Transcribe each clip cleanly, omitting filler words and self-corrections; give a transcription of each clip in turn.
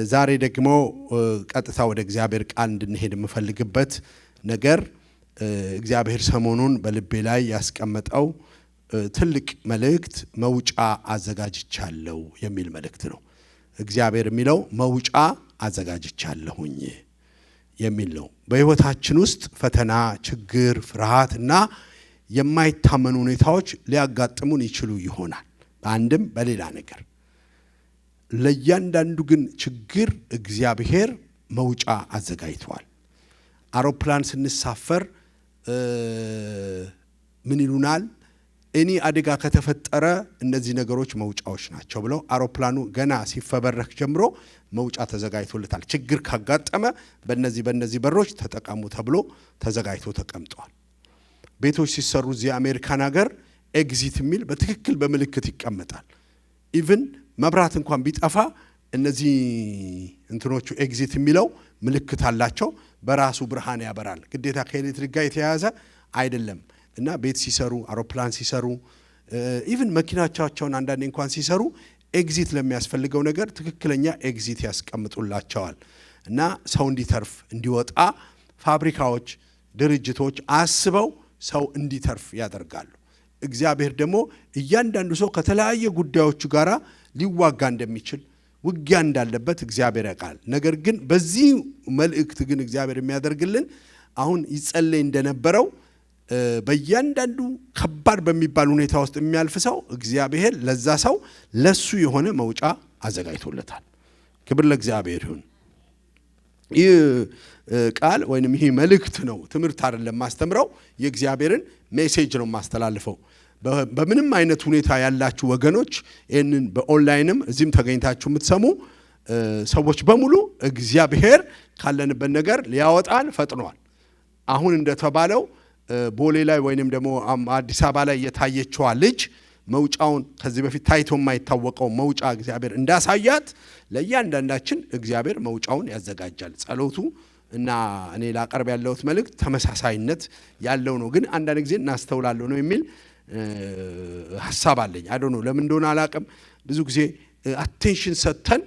ዛሬ ደግሞ ቀጥታ ወደ እግዚአብሔር ቃል እንድንሄድ የምፈልግበት ነገር እግዚአብሔር ሰሞኑን በልቤ ላይ ያስቀመጠው ትልቅ መልእክት መውጫ አዘጋጅቻለሁ የሚል መልእክት ነው። እግዚአብሔር የሚለው መውጫ አዘጋጅቻለሁኝ የሚል ነው። በህይወታችን ውስጥ ፈተና፣ ችግር፣ ፍርሃትና የማይታመኑ ሁኔታዎች ሊያጋጥሙን ይችሉ ይሆናል በአንድም በሌላ ነገር። ለእያንዳንዱ ግን ችግር እግዚአብሔር መውጫ አዘጋጅቷል። አውሮፕላን ስንሳፈር ምን ይሉናል? እኔ አደጋ ከተፈጠረ እነዚህ ነገሮች መውጫዎች ናቸው ብለው አውሮፕላኑ ገና ሲፈበረክ ጀምሮ መውጫ ተዘጋጅቶለታል። ችግር ካጋጠመ በእነዚህ በሮች ተጠቀሙ ተብሎ ተዘጋጅቶ ተቀምጧል። ቤቶች ሲሰሩ እዚህ አሜሪካን ሀገር ኤግዚት የሚል በትክክል በምልክት ይቀመጣል። ኢቭን መብራት እንኳን ቢጠፋ እነዚህ እንትኖቹ ኤግዚት የሚለው ምልክት አላቸው። በራሱ ብርሃን ያበራል። ግዴታ ከኤሌክትሪክ ጋር የተያያዘ አይደለም። እና ቤት ሲሰሩ፣ አውሮፕላን ሲሰሩ፣ ኢቭን መኪናዎቻቸውን አንዳንዴ እንኳን ሲሰሩ ኤግዚት ለሚያስፈልገው ነገር ትክክለኛ ኤግዚት ያስቀምጡላቸዋል። እና ሰው እንዲተርፍ እንዲወጣ ፋብሪካዎች፣ ድርጅቶች አስበው ሰው እንዲተርፍ ያደርጋሉ። እግዚአብሔር ደግሞ እያንዳንዱ ሰው ከተለያየ ጉዳዮች ጋራ ሊዋጋ እንደሚችል ውጊያ እንዳለበት እግዚአብሔር ያውቃል። ነገር ግን በዚህ መልእክት ግን እግዚአብሔር የሚያደርግልን አሁን ይጸለይ እንደነበረው በእያንዳንዱ ከባድ በሚባል ሁኔታ ውስጥ የሚያልፍ ሰው እግዚአብሔር ለዛ ሰው ለሱ የሆነ መውጫ አዘጋጅቶለታል። ክብር ለእግዚአብሔር ይሁን። ይህ ቃል ወይንም ይህ መልእክት ነው፣ ትምህርት አይደለም ማስተምረው፣ የእግዚአብሔርን ሜሴጅ ነው ማስተላልፈው። በምንም አይነት ሁኔታ ያላችሁ ወገኖች ይህንን በኦንላይንም እዚህም ተገኝታችሁ የምትሰሙ ሰዎች በሙሉ እግዚአብሔር ካለንበት ነገር ሊያወጣን ፈጥኗል። አሁን እንደተባለው ቦሌ ላይ ወይንም ደግሞ አዲስ አበባ ላይ የታየችዋ ልጅ መውጫውን ከዚህ በፊት ታይቶ የማይታወቀው መውጫ እግዚአብሔር እንዳሳያት ለእያንዳንዳችን እግዚአብሔር መውጫውን ያዘጋጃል። ጸሎቱ እና እኔ ላቀርብ ያለሁት መልእክት ተመሳሳይነት ያለው ነው፣ ግን አንዳንድ ጊዜ እናስተውላለሁ ነው የሚል ሐሳብ አለኝ። አይዶኖ ለምን እንደሆነ አላቅም። ብዙ ጊዜ አቴንሽን ሰጥተን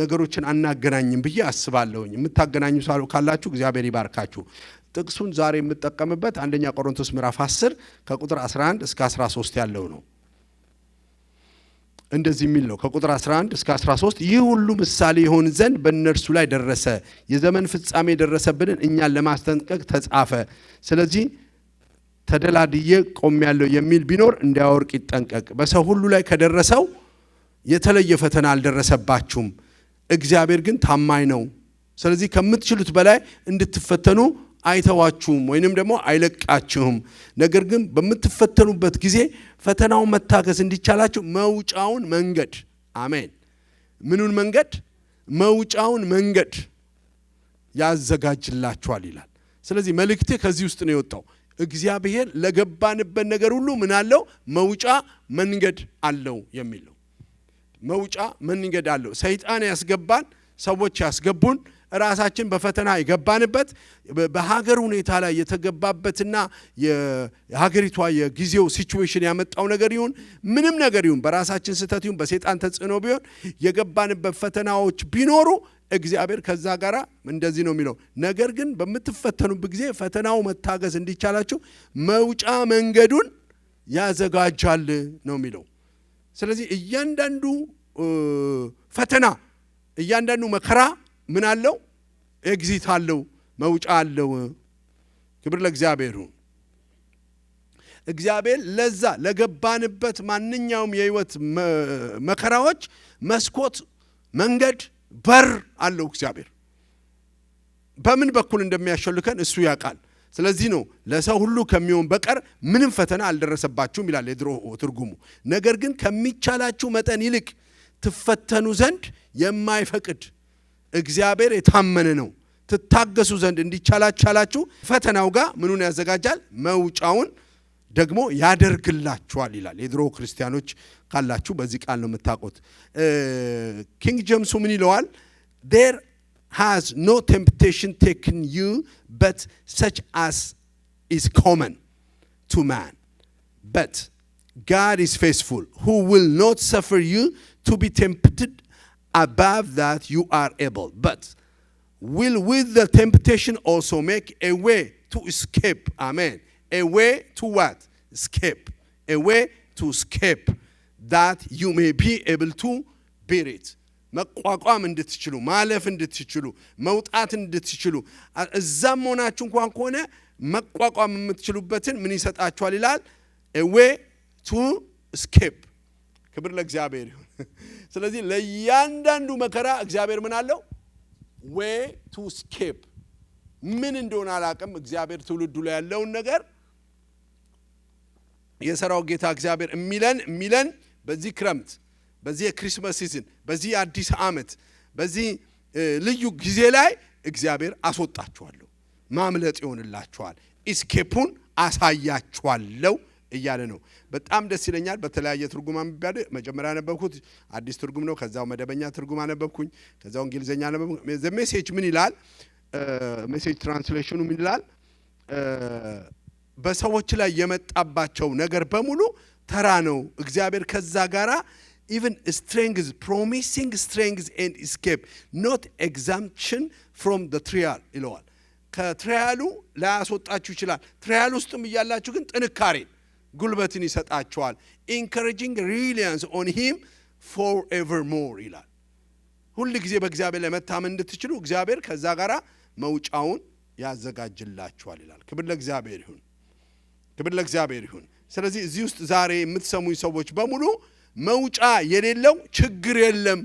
ነገሮችን አናገናኝም ብዬ አስባለሁኝ። የምታገናኙ ካላችሁ እግዚአብሔር ይባርካችሁ። ጥቅሱን ዛሬ የምጠቀምበት አንደኛ ቆሮንቶስ ምዕራፍ 10 ከቁጥር 11 እስከ 13 ያለው ነው። እንደዚህ የሚል ነው። ከቁጥር 11 እስከ 13 ይህ ሁሉ ምሳሌ ይሆን ዘንድ በእነርሱ ላይ ደረሰ፣ የዘመን ፍጻሜ ደረሰብንን እኛን ለማስጠንቀቅ ተጻፈ። ስለዚህ ተደላድዬ ቆሜያለሁ የሚል ቢኖር እንዳያወርቅ ይጠንቀቅ። በሰው ሁሉ ላይ ከደረሰው የተለየ ፈተና አልደረሰባችሁም፣ እግዚአብሔር ግን ታማኝ ነው። ስለዚህ ከምትችሉት በላይ እንድትፈተኑ አይተዋችሁም ወይንም ደግሞ አይለቃችሁም። ነገር ግን በምትፈተኑበት ጊዜ ፈተናውን መታገስ እንዲቻላችሁ መውጫውን መንገድ፣ አሜን፣ ምኑን መንገድ? መውጫውን መንገድ ያዘጋጅላችኋል ይላል። ስለዚህ መልእክቴ ከዚህ ውስጥ ነው የወጣው። እግዚአብሔር ለገባንበት ነገር ሁሉ ምን አለው? መውጫ መንገድ አለው የሚል ነው። መውጫ መንገድ አለው። ሰይጣን ያስገባን፣ ሰዎች ያስገቡን፣ ራሳችን በፈተና የገባንበት በሀገር ሁኔታ ላይ የተገባበትና የሀገሪቷ የጊዜው ሲቹዌሽን ያመጣው ነገር ይሁን ምንም ነገር ይሁን በራሳችን ስህተት ይሁን በሰይጣን ተጽዕኖ ቢሆን የገባንበት ፈተናዎች ቢኖሩ እግዚአብሔር ከዛ ጋራ እንደዚህ ነው የሚለው። ነገር ግን በምትፈተኑበት ጊዜ ፈተናው መታገስ እንዲቻላችሁ መውጫ መንገዱን ያዘጋጃል ነው የሚለው። ስለዚህ እያንዳንዱ ፈተና፣ እያንዳንዱ መከራ ምን አለው? ኤግዚት አለው፣ መውጫ አለው። ክብር ለእግዚአብሔር ይሁን። እግዚአብሔር ለዛ ለገባንበት ማንኛውም የህይወት መከራዎች መስኮት፣ መንገድ፣ በር አለው። እግዚአብሔር በምን በኩል እንደሚያሸልከን እሱ ያውቃል። ስለዚህ ነው ለሰው ሁሉ ከሚሆን በቀር ምንም ፈተና አልደረሰባችሁም ይላል የድሮ ትርጉሙ። ነገር ግን ከሚቻላችሁ መጠን ይልቅ ትፈተኑ ዘንድ የማይፈቅድ እግዚአብሔር የታመነ ነው። ትታገሱ ዘንድ እንዲቻላችሁ ፈተናው ጋር ምኑን ያዘጋጃል? መውጫውን ደግሞ ያደርግላችኋል ይላል። የድሮ ክርስቲያኖች ካላችሁ በዚህ ቃል ነው የምታውቁት። ኪንግ ጄምስ ምን ይለዋል? there has no temptation taken you but such as is common to man, but God is faithful, who will not suffer you to be tempted above that you are able, but will with the temptation also make a way to escape. Amen. A way to what? Escape. A way to escape, that you may be able to bear it. መቋቋም እንድትችሉ፣ ማለፍ እንድትችሉ፣ መውጣት እንድትችሉ፣ እዛም ሆናችሁ እንኳን ከሆነ መቋቋም የምትችሉበትን ምን ይሰጣችኋል ይላል? a way to escape። ክብር ለእግዚአብሔር ይሁን። ስለዚህ ለእያንዳንዱ መከራ እግዚአብሔር ምን አለው? way to escape። ምን እንደሆነ አላውቅም። እግዚአብሔር ትውልዱ ላይ ያለውን ነገር የሰራው ጌታ እግዚአብሔር የሚለን በዚህ ክረምት፣ በዚህ የክሪስማስ ሲዝን፣ በዚህ አዲስ ዓመት፣ በዚህ ልዩ ጊዜ ላይ እግዚአብሔር አስወጣችኋለሁ፣ ማምለጥ ይሆንላችኋል፣ ኢስኬፑን አሳያችኋለሁ እያለ ነው። በጣም ደስ ይለኛል። በተለያየ ትርጉም አንብቤ መጀመሪያ ያነበብኩት አዲስ ትርጉም ነው። ከዛው መደበኛ ትርጉም አነበብኩኝ። ከዛው እንግሊዘኛ አነበብኩኝ። ዘ ሜሴጅ ምን ይላል? ሜሴጅ ትራንስሌሽኑ ምን ይላል? በሰዎች ላይ የመጣባቸው ነገር በሙሉ ተራ ነው። እግዚአብሔር ከዛ ጋራ even strength, promising strength and escape, not exemption from the trial ይለዋል። ከትሪያሉ ላያስወጣችሁ ይችላል። ትሪያል ውስጥም እያላችሁ ግን ጥንካሬን፣ ጉልበትን ይሰጣችኋል። encouraging reliance on him forevermore ይላል። ሁሉ ጊዜ በእግዚአብሔር ላይ መታመን እንድትችሉ እግዚአብሔር ከዛ ጋራ መውጫውን ያዘጋጅላችኋል ይላል። ክብር ለእግዚአብሔር ይሁን። ክብር ለእግዚአብሔር ይሁን። ስለዚህ እዚህ ውስጥ ዛሬ የምትሰሙኝ ሰዎች በሙሉ መውጫ የሌለው ችግር የለም።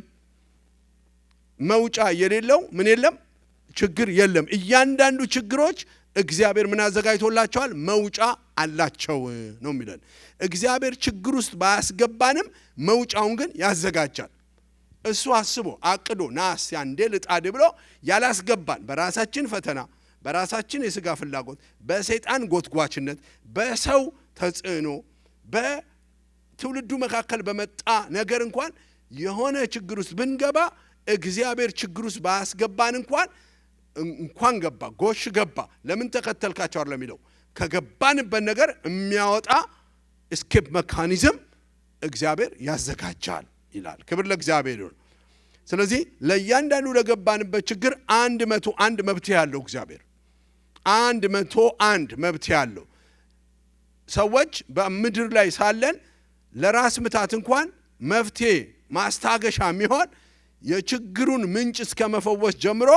መውጫ የሌለው ምን የለም? ችግር የለም። እያንዳንዱ ችግሮች እግዚአብሔር ምን አዘጋጅቶላቸዋል? መውጫ አላቸው ነው የሚለን። እግዚአብሔር ችግር ውስጥ ባያስገባንም መውጫውን ግን ያዘጋጃል። እሱ አስቦ አቅዶ ናስ ያንዴ ልጣድ ብሎ ያላስገባን በራሳችን ፈተና፣ በራሳችን የሥጋ ፍላጎት፣ በሰይጣን ጎትጓችነት፣ በሰው ተጽዕኖ፣ በትውልዱ መካከል በመጣ ነገር እንኳን የሆነ ችግር ውስጥ ብንገባ እግዚአብሔር ችግር ውስጥ ባያስገባን እንኳን ገባ ጎሽ ገባ ለምን ተከተልካቸው አይደለም የሚለው ከገባንበት ነገር የሚያወጣ እስኬፕ ሜካኒዝም እግዚአብሔር ያዘጋጃል ይላል። ክብር ለእግዚአብሔር ይሁን። ስለዚህ ለእያንዳንዱ ለገባንበት ችግር 101 መብት ያለው እግዚአብሔር 101 መብት ያለው። ሰዎች በምድር ላይ ሳለን ለራስ ምታት እንኳን መፍትሄ ማስታገሻ የሚሆን የችግሩን ምንጭ እስከ መፈወስ ጀምሮ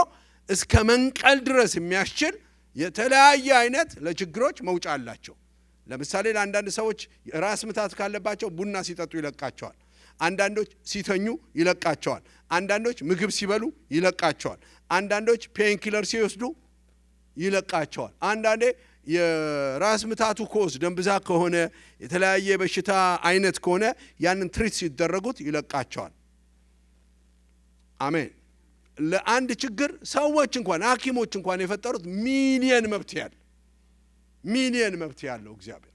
እስከ መንቀል ድረስ የሚያስችል የተለያየ አይነት ለችግሮች መውጫ አላቸው። ለምሳሌ ለአንዳንድ ሰዎች ራስ ምታት ካለባቸው ቡና ሲጠጡ ይለቃቸዋል። አንዳንዶች ሲተኙ ይለቃቸዋል። አንዳንዶች ምግብ ሲበሉ ይለቃቸዋል። አንዳንዶች ፔንኪለር ሲወስዱ ይለቃቸዋል። አንዳንዴ የራስ ምታቱ ኮዝ ደም ብዛት ከሆነ የተለያየ በሽታ አይነት ከሆነ ያንን ትሪት ሲደረጉት ይለቃቸዋል። አሜን። ለአንድ ችግር ሰዎች እንኳን ሐኪሞች እንኳን የፈጠሩት ሚሊየን መብት ያለው እግዚአብሔር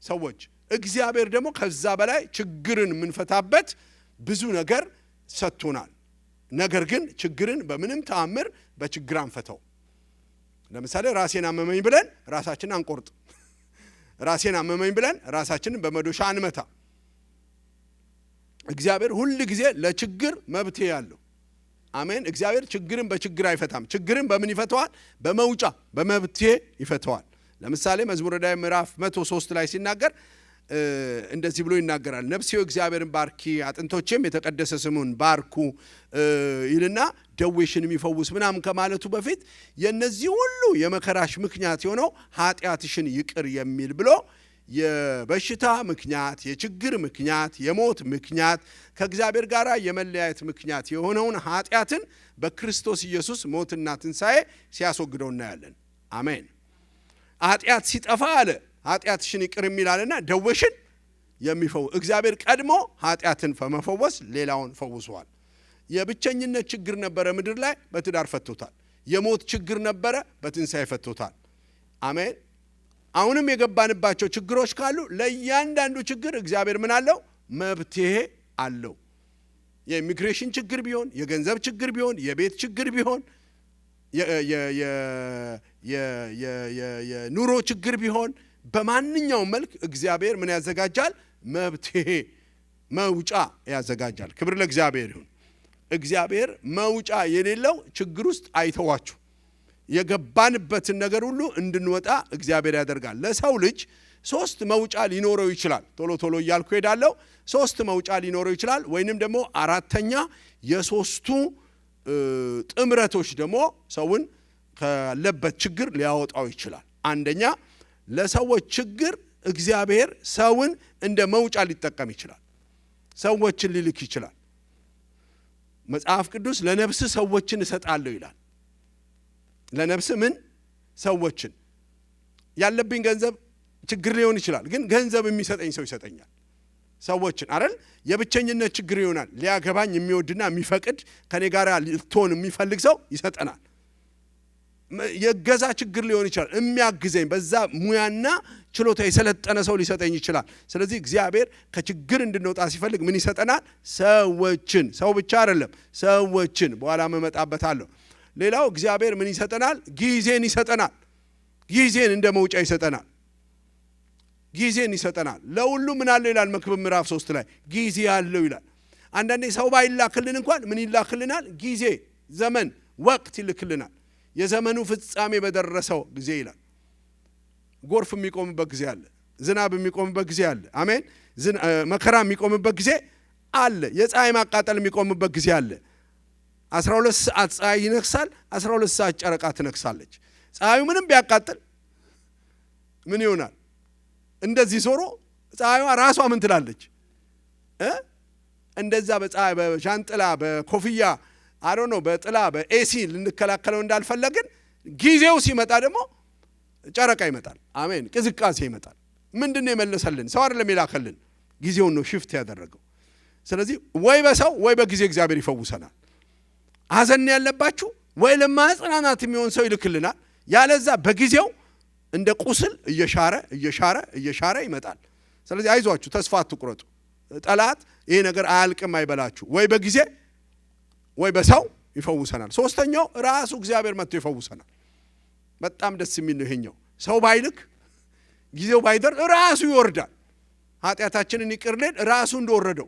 ሰዎች እግዚአብሔር ደግሞ ከዛ በላይ ችግርን የምንፈታበት ብዙ ነገር ሰጥቶናል። ነገር ግን ችግርን በምንም ተአምር በችግር አንፈተው። ለምሳሌ ራሴን አመመኝ ብለን ራሳችንን አንቆርጥ። ራሴን አመመኝ ብለን ራሳችንን በመዶሻ አንመታ። እግዚአብሔር ሁሉ ጊዜ ለችግር መብት ያለው። አሜን። እግዚአብሔር ችግርን በችግር አይፈታም። ችግርን በምን ይፈታዋል? በመውጫ በመብት ይፈታዋል። ለምሳሌ መዝሙረ ዳዊት ምዕራፍ 103 ላይ ሲናገር እንደዚህ ብሎ ይናገራል። ነፍሴ እግዚአብሔርን ባርኪ፣ አጥንቶቼም የተቀደሰ ስሙን ባርኩ ይልና ደዌሽን የሚፈውስ ምናምን ከማለቱ በፊት የነዚህ ሁሉ የመከራሽ ምክንያት የሆነው ኃጢአትሽን ይቅር የሚል ብሎ የበሽታ ምክንያት፣ የችግር ምክንያት፣ የሞት ምክንያት፣ ከእግዚአብሔር ጋር የመለያየት ምክንያት የሆነውን ኃጢአትን በክርስቶስ ኢየሱስ ሞትና ትንሣኤ ሲያስወግደው እናያለን። አሜን። ኃጢአት ሲጠፋ አለ ኃጢአትሽን ይቅር የሚላልና ደዌሽን የሚፈውስ እግዚአብሔር ቀድሞ ኃጢአትን በመፈወስ ሌላውን ፈውሷል። የብቸኝነት ችግር ነበረ ምድር ላይ፣ በትዳር ፈቶታል። የሞት ችግር ነበረ፣ በትንሣኤ ፈቶታል። አሜን። አሁንም የገባንባቸው ችግሮች ካሉ ለእያንዳንዱ ችግር እግዚአብሔር ምን አለው? መብትሄ አለው። የኢሚግሬሽን ችግር ቢሆን፣ የገንዘብ ችግር ቢሆን፣ የቤት ችግር ቢሆን፣ የኑሮ ችግር ቢሆን፣ በማንኛውም መልክ እግዚአብሔር ምን ያዘጋጃል? መፍትሄ መውጫ ያዘጋጃል። ክብር ለእግዚአብሔር ይሁን። እግዚአብሔር መውጫ የሌለው ችግር ውስጥ አይተዋችሁ። የገባንበትን ነገር ሁሉ እንድንወጣ እግዚአብሔር ያደርጋል። ለሰው ልጅ 3 መውጫ ሊኖረው ይችላል። ቶሎ እያልኩ ሄዳለሁ። 3 መውጫ ሊኖረው ይችላል። ወይንም ደግሞ አራተኛ የሶስቱ ጥምረቶች ደግሞ ሰውን ካለበት ችግር ሊያወጣው ይችላል። አንደኛ ለሰዎች ችግር እግዚአብሔር ሰውን እንደ መውጫ ሊጠቀም ይችላል። ሰዎችን ሊልክ ይችላል። መጽሐፍ ቅዱስ ለነፍስ ሰዎችን እሰጣለሁ ይላል። ለነፍስ ምን? ሰዎችን። ያለብኝ ገንዘብ ችግር ሊሆን ይችላል፣ ግን ገንዘብ የሚሰጠኝ ሰው ይሰጠኛል። ሰዎችን አይደል? የብቸኝነት ችግር ይሆናል። ሊያገባኝ የሚወድና የሚፈቅድ ከኔ ጋር ልትሆን የሚፈልግ ሰው ይሰጠናል። የገዛ ችግር ሊሆን ይችላል። የሚያግዘኝ በዛ ሙያና ችሎታ የሰለጠነ ሰው ሊሰጠኝ ይችላል። ስለዚህ እግዚአብሔር ከችግር እንድንወጣ ሲፈልግ ምን ይሰጠናል? ሰዎችን። ሰው ብቻ አይደለም፣ ሰዎችን። በኋላ መመጣበታለሁ። ሌላው እግዚአብሔር ምን ይሰጠናል? ጊዜን ይሰጠናል። ጊዜን እንደ መውጫ ይሰጠናል። ጊዜን ይሰጠናል። ለሁሉ ምን አለው ይላል መክብብ ምዕራፍ 3 ላይ ጊዜ አለው ይላል። አንዳንዴ ሰው ባይላክልን እንኳን ምን ይላክልናል? ጊዜ፣ ዘመን፣ ወቅት ይልክልናል። የዘመኑ ፍጻሜ በደረሰው ጊዜ ይላል። ጎርፍ የሚቆምበት ጊዜ አለ። ዝናብ የሚቆምበት ጊዜ አለ። አሜን። መከራ የሚቆምበት ጊዜ አለ። የፀሐይ ማቃጠል የሚቆምበት ጊዜ አለ። 12 ሰዓት ፀሐይ ይነክሳል፣ 12 ሰዓት ጨረቃ ትነክሳለች። ፀሐዩ ምንም ቢያቃጥል ምን ይሆናል? እንደዚህ ዞሮ ፀሐይዋ ራሷ ምን ትላለች? እንደዛ በፀሐይ በሻንጥላ በኮፍያ በጥላ በኤሲ ልንከላከለው እንዳልፈለግን ጊዜው ሲመጣ ደግሞ ጨረቃ ይመጣል። አሜን። ቅዝቃዜ ይመጣል። ምንድነው የመለሰልን? ሰው አይደለም የላከልን፣ ጊዜውን ነው ሽፍት ያደረገው። ስለዚህ ወይ በሰው ወይ በጊዜ እግዚአብሔር ይፈውሰናል። ሐዘን ያለባችሁ ወይ ለማጽናናት የሚሆን ሰው ይልክልናል። ያለዛ በጊዜው እንደ ቁስል እየሻረ ይመጣል። ስለዚህ አይዟችሁ፣ ተስፋ አትቁረጡ። ጠላት ይሄ ነገር አያልቅም አይበላችሁ። ወይ በጊዜ ወይ በሰው ይፈውሰናል። ሶስተኛው ራሱ እግዚአብሔር መጥቶ ይፈውሰናል። በጣም ደስ የሚል ነው ይሄኛው። ሰው ባይልክ ጊዜው ባይደር ራሱ ይወርዳል። ኃጢአታችንን ይቅርልን ራሱ እንደወረደው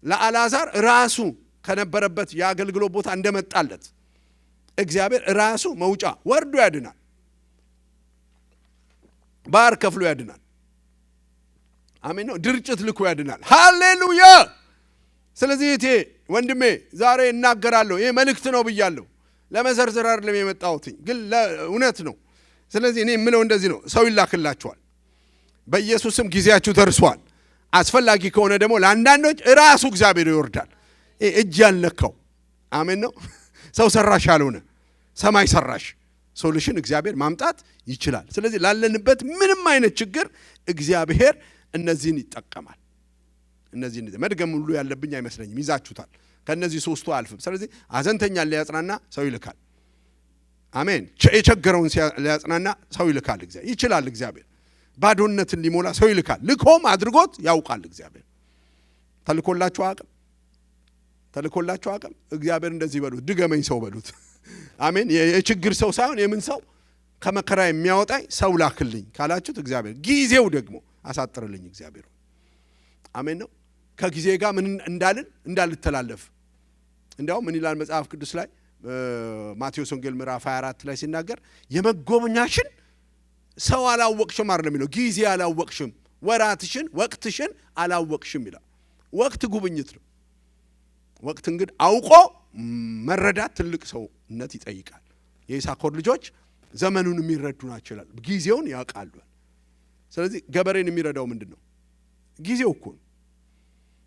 ለአልዓዛር ራሱ ከነበረበት የአገልግሎት ቦታ እንደመጣለት እግዚአብሔር ራሱ መውጫ ወርዶ ያድናል። ባህር ከፍሎ ያድናል። አሜን ነው። ድርጭት ልኮ ያድናል። ሃሌሉያ። ስለዚህ እቴ ወንድሜ ዛሬ እናገራለሁ። ይሄ መልእክት ነው ብያለሁ። ለመዘርዘር አይደለም የመጣሁት፣ ግን እውነት ነው። ስለዚህ እኔ የምለው እንደዚህ ነው። ሰው ይላክላችኋል። በኢየሱስም ጊዜያችሁ ደርሷል። አስፈላጊ ከሆነ ደግሞ ለአንዳንዶች ራሱ እግዚአብሔር ይወርዳል። እጅ ያልነካው አሜን ነው። ሰው ሰራሽ ያልሆነ ሰማይ ሰራሽ ሶሉሽን እግዚአብሔር ማምጣት ይችላል። ስለዚህ ላለንበት ምንም አይነት ችግር እግዚአብሔር እነዚህን ይጠቀማል። እነዚህን መድገም ሁሉ ያለብኝ አይመስለኝም። ይዛችሁታል። ከነዚህ ሶስቱ አልፍም። ስለዚህ ሐዘንተኛን ሊያጽናና ሰው ይልካል። አሜን። የቸገረውን ሊያጽናና ሰው ይልካል። እግዚአብሔር ይችላል። እግዚአብሔር ባዶነትን ሊሞላ ሰው ይልካል። ልኮም አድርጎት ያውቃል። እግዚአብሔር ተልኮላችሁ አቅም እግዚአብሔር እንደዚህ በሉት፣ ድገመኝ ሰው በሉት። አሜን። የችግር ሰው ሳይሆን የምን ሰው? ከመከራ የሚያወጣኝ ሰው ላክልኝ ካላችሁት እግዚአብሔር ጊዜው ደግሞ አሳጥርልኝ እግዚአብሔር። አሜን ነው። ከጊዜ ጋር ምን እንዳልተላለፍ እንዲያው ምን ይላል መጽሐፍ ቅዱስ ላይ ማቴዎስ ወንጌል ምዕራፍ 24 ላይ ሲናገር የመጎብኛሽን ሰው አላወቅሽም አይደለም የሚለው፣ ጊዜ አላወቅሽም፣ ወራትሽን ወቅትሽን አላወቅሽም ይላል። ወቅት ጉብኝት ነው። ወቅት እንግዲህ አውቆ መረዳት ትልቅ ሰውነት ይጠይቃል። የይሳኮር ልጆች ዘመኑን የሚረዱ ናቸው ይላል። ጊዜውን ያውቃሉ። ስለዚህ ገበሬን የሚረዳው ምንድን ነው? ጊዜው እኮ ነው።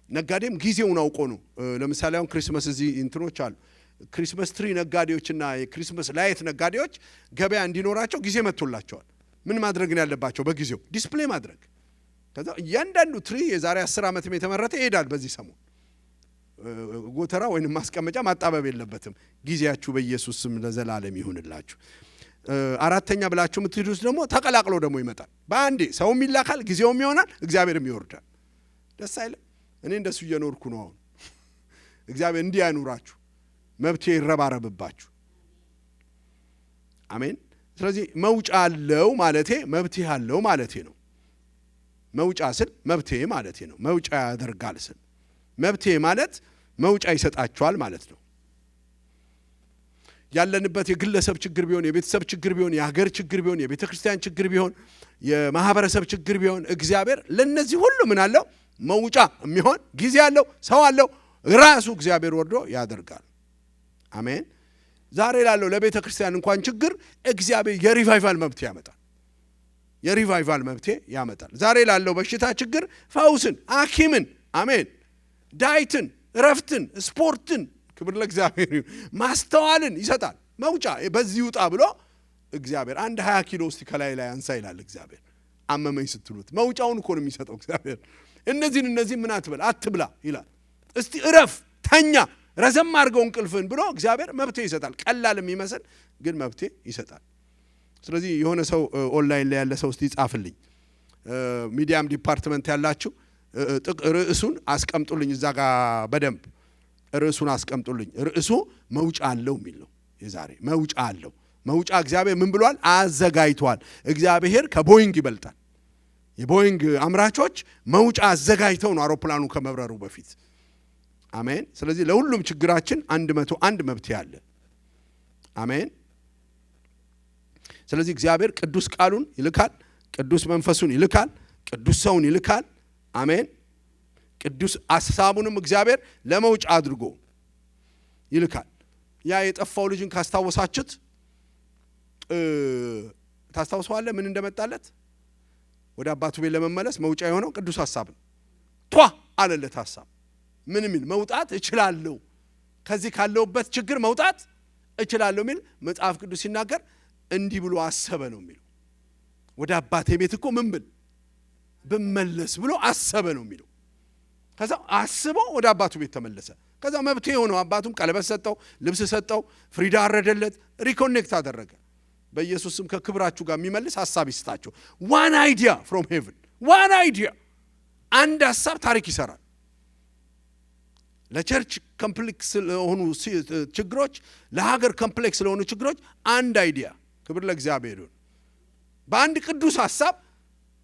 ነጋዴም ጊዜውን አውቆ ነው። ለምሳሌ አሁን ክሪስማስ እዚህ እንትኖች አሉ። ክሪስማስ ትሪ ነጋዴዎችና የክሪስማስ ላይት ነጋዴዎች ገበያ እንዲኖራቸው ጊዜ መጥቶላቸዋል። ምን ማድረግ ነው ያለባቸው? በጊዜው ዲስፕሌይ ማድረግ። ከዛ እያንዳንዱ ትሪ የዛሬ 10 ዓመትም የተመረተ ይሄዳል። በዚህ ሰሞን ጎተራ ወይንም ማስቀመጫ ማጣበብ የለበትም። ጊዜያችሁ በኢየሱስ ስም ለዘላለም ይሁንላችሁ። አራተኛ ብላችሁ የምትሄዱት ደግሞ ተቀላቅሎ ደግሞ ይመጣል። በአንዴ ሰውም ይላካል፣ ጊዜውም ይሆናል፣ እግዚአብሔርም ይወርዳል። ደስ አይልም? እኔ እንደሱ እየኖርኩ ነው አሁን። እግዚአብሔር እንዲህ ያኑራችሁ፣ መብቴ ይረባረብባችሁ። አሜን። ስለዚህ መውጫ አለው ማለቴ መብቴ አለው ማለቴ ነው። መውጫ ስል መብቴ ማለቴ ነው። መውጫ ያደርጋል ስል መብቴ ማለት መውጫ ይሰጣቸዋል ማለት ነው። ያለንበት የግለሰብ ችግር ቢሆን፣ የቤተሰብ ችግር ቢሆን፣ የሀገር ችግር ቢሆን፣ የቤተ ክርስቲያን ችግር ቢሆን፣ የማህበረሰብ ችግር ቢሆን እግዚአብሔር ለነዚህ ሁሉ ምን አለው? መውጫ የሚሆን ጊዜ አለው፣ ሰው አለው። ራሱ እግዚአብሔር ወርዶ ያደርጋል። አሜን። ዛሬ ላለው ለቤተ ክርስቲያን እንኳን ችግር እግዚአብሔር የሪቫይቫል መብት ያመጣል። የሪቫይቫል መብት ያመጣል። ዛሬ ላለው በሽታ ችግር ፈውስን፣ ሐኪምን፣ አሜን፣ ዳይትን፣ ረፍትን፣ ስፖርትን፣ ክብር ለእግዚአብሔር ይሁን፣ ማስተዋልን ይሰጣል። መውጫ በዚህ ውጣ ብሎ እግዚአብሔር 20 ኪሎ እስቲ ከላይ ላይ አንሳ ይላል እግዚአብሔር። አመመኝ ስትሉት መውጫውን እኮ ነው የሚሰጠው እግዚአብሔር። እነዚህ ምን አትበል አትብላ ይላል። እስቲ እረፍ፣ ተኛ፣ ረዘም አድርገው እንቅልፍን ብሎ እግዚአብሔር መብቴ ይሰጣል። ቀላል የሚመስል ግን መብቴ ይሰጣል። ስለዚህ የሆነ ሰው ኦንላይን ላይ ያለ ሰው እስቲ ጻፍልኝ፣ ሚዲያም ዲፓርትመንት ያላችሁ ርዕሱን አስቀምጡልኝ፣ እዛ ጋር በደንብ ርዕሱን አስቀምጡልኝ። ርዕሱ መውጫ አለው የሚል ነው። የዛሬ መውጫ አለው። መውጫ እግዚአብሔር ምን ብሏል? አዘጋጅቷል። እግዚአብሔር ከቦይንግ ይበልጣል። የቦይንግ አምራቾች መውጫ አዘጋጅተው ነው አውሮፕላኑ ከመብረሩ በፊት። አሜን። ስለዚህ ለሁሉም ችግራችን 101 መብት ያለ። አሜን። ስለዚህ እግዚአብሔር ቅዱስ ቃሉን ይልካል፣ ቅዱስ መንፈሱን ይልካል፣ ቅዱስ ሰውን ይልካል። አሜን። ቅዱስ ሐሳቡንም እግዚአብሔር ለመውጫ አድርጎ ይልካል። ያ የጠፋው ልጅን ካስታወሳችሁት ታስታውሰዋለህ? ምን እንደመጣለት ወደ አባቱ ቤት ለመመለስ መውጫ የሆነው ቅዱስ ሐሳብ ነው። ቷ አለለት ሐሳብ ምን የሚል መውጣት እችላለሁ፣ ከዚህ ካለውበት ችግር መውጣት እችላለሁ የሚል መጽሐፍ ቅዱስ ሲናገር እንዲህ ብሎ አሰበ ነው የሚለው። ወደ አባቴ ቤት እኮ ምን ብል ብመለስ ብሎ አሰበ ነው የሚለው። ከዛ አስቦ ወደ አባቱ ቤት ተመለሰ። ከዛ መብቴ የሆነው አባቱም ቀለበት ሰጠው፣ ልብስ ሰጠው፣ ፍሪዳ አረደለት፣ ሪኮኔክት አደረገ። በኢየሱስም ከክብራችሁ ጋር የሚመልስ ሐሳብ ይስጣችሁ። ዋን አይዲያ ፍሮም ሄቨን፣ ዋን አይዲያ። አንድ ሐሳብ ታሪክ ይሰራል። ለቸርች ኮምፕሌክስ ለሆኑ ችግሮች፣ ለሀገር ኮምፕሌክስ ለሆኑ ችግሮች አንድ አይዲያ። ክብር ለእግዚአብሔር ይሁን። በአንድ ቅዱስ ሐሳብ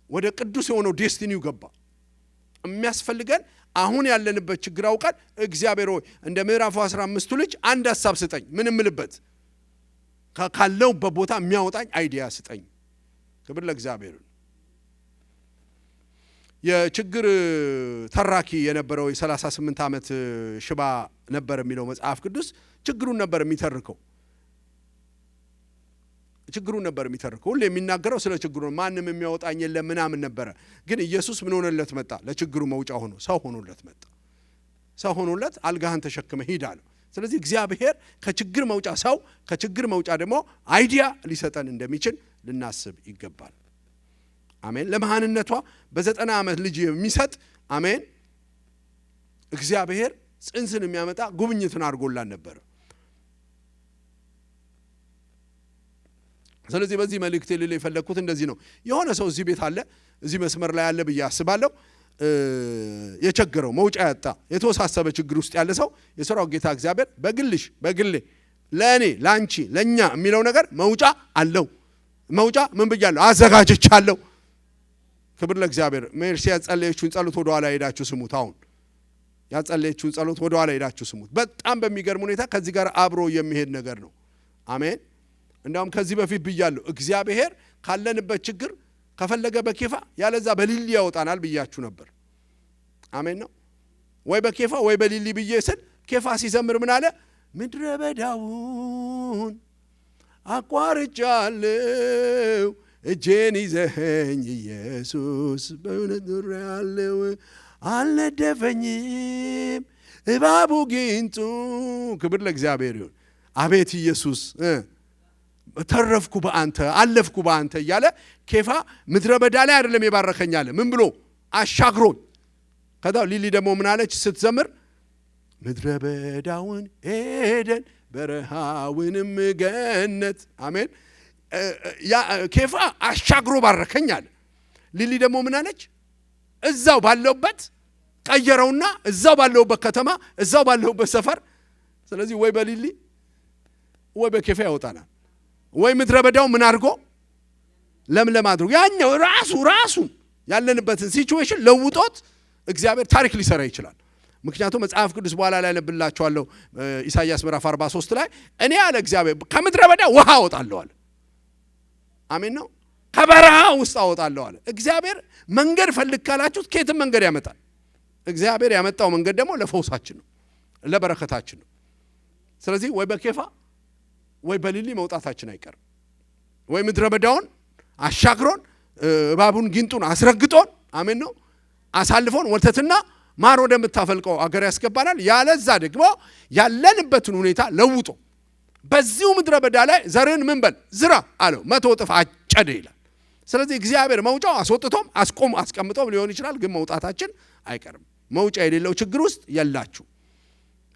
ወደ ቅዱስ የሆነው ዴስቲኒው ገባ። የሚያስፈልገን አሁን ያለንበት ችግር አውቀን እግዚአብሔር ሆይ እንደ ምዕራፉ 15ቱ ልጅ አንድ ሐሳብ ስጠኝ፣ ምን እምልበት ካለውበት ቦታ የሚያወጣኝ አይዲያ ስጠኝ። ክብር ለእግዚአብሔር ይሁን። የችግር ተራኪ የነበረው የ38 ዓመት ሽባ ነበር የሚለው መጽሐፍ ቅዱስ ችግሩን ነበር የሚተርከው። ችግሩን ነበር የሚተርከው። ሁሌ የሚናገረው ስለ ችግሩ ማንም የሚያወጣኝ የለም ምናምን ነበረ። ግን ኢየሱስ ምን ሆነለት መጣ? ለችግሩ መውጫ ሆኖ ሰው ሆኖለት መጣ። ሰው ሆኖለት አልጋህን ተሸክመ ሂድ አለው። ስለዚህ እግዚአብሔር ከችግር መውጫ ሰው፣ ከችግር መውጫ ደግሞ አይዲያ ሊሰጠን እንደሚችል ልናስብ ይገባል። አሜን። ለመሃንነቷ በ90 ዓመት ልጅ የሚሰጥ አሜን እግዚአብሔር ጽንስን የሚያመጣ ጉብኝትን አድርጎላን ነበር። ስለዚህ በዚህ መልእክት ልል የፈለግኩት እንደዚህ ነው። የሆነ ሰው እዚህ ቤት አለ፣ እዚህ መስመር ላይ አለ ብዬ አስባለሁ። የቸገረው መውጫ ያጣ የተወሳሰበ ችግር ውስጥ ያለ ሰው የሰራው ጌታ እግዚአብሔር በግልሽ በግሌ ለእኔ ለአንቺ ለእኛ የሚለው ነገር መውጫ አለው። መውጫ ምን ብያለሁ? አዘጋጅቻለሁ። ክብር ለእግዚአብሔር። ሜርሲ ያጸለየችውን ጸሎት ወደ ኋላ ሄዳችሁ ስሙት። አሁን ያጸለየችውን ጸሎት ወደ ኋላ ሄዳችሁ ስሙት። በጣም በሚገርም ሁኔታ ከዚህ ጋር አብሮ የሚሄድ ነገር ነው። አሜን። እንዳውም ከዚህ በፊት ብያለሁ፣ እግዚአብሔር ካለንበት ችግር ከፈለገ በኬፋ ያለዛ በሊሊ ያወጣናል ብያችሁ ነበር። አሜን ነው ወይ? በኬፋ ወይ በሊሊ ብዬ ስል ኬፋ ሲዘምር ምን አለ? ምድረ በዳውን አቋርጫለሁ፣ እጄን ይዘኸኝ ኢየሱስ በእውነት ኖሬአለሁ፣ አልነደፈኝም እባቡ ጊንጡ። ክብር ለእግዚአብሔር ይሁን። አቤት ኢየሱስ ተረፍኩ በአንተ አለፍኩ በአንተ እያለ ኬፋ ምድረ በዳ ላይ አይደለም የባረከኝ አለ። ምን ብሎ አሻግሮኝ። ከዛ ሊሊ ደግሞ ምን አለች ስትዘምር? ምድረ በዳውን ኤደን በረሃውንም ገነት። አሜን። ኬፋ አሻግሮ ባረከኝ አለ። ሊሊ ደግሞ ምን አለች? እዛው ባለውበት ቀየረውና እዛው ባለውበት ከተማ እዛው ባለውበት ሰፈር። ስለዚህ ወይ በሊሊ ወይ በኬፋ ያወጣናል። ወይ ምድረ በዳው ምን አድርጎ ለምለም አድርጎ ያኛው ራሱ ያለንበትን ሲቹዌሽን ለውጦት እግዚአብሔር ታሪክ ሊሰራ ይችላል። ምክንያቱም መጽሐፍ ቅዱስ በኋላ ላይ ለብላችኋለሁ ኢሳይያስ ምዕራፍ 43 ላይ እኔ ያለ እግዚአብሔር ከምድረ በዳ ውሃ አወጣለሁ አለ። አሜን ነው። ከበረሃ ውስጥ አወጣለሁ አለ። እግዚአብሔር መንገድ ፈልግ ካላችሁት ከየትም መንገድ ያመጣል። እግዚአብሔር ያመጣው መንገድ ደግሞ ለፈውሳችን ነው፣ ለበረከታችን ነው። ስለዚህ ወይ በኬፋ ወይ በሊሊ መውጣታችን አይቀርም። ወይ ምድረ በዳውን አሻግሮን እባቡን ጊንጡን አስረግጦን አሜን ነው አሳልፎን ወተትና ማር ወደምታፈልቀው አገር ያስገባናል። ያለዛ ደግሞ ያለንበትን ሁኔታ ለውጦ በዚሁ ምድረ በዳ ላይ ዘርን ምን በል ዝራ አለው 100 እጥፍ አጨደ ይላል። ስለዚህ እግዚአብሔር መውጫው አስወጥቶም አስቀምጦም ሊሆን ይችላል፣ ግን መውጣታችን አይቀርም። መውጫ የሌለው ችግር ውስጥ ያላችሁ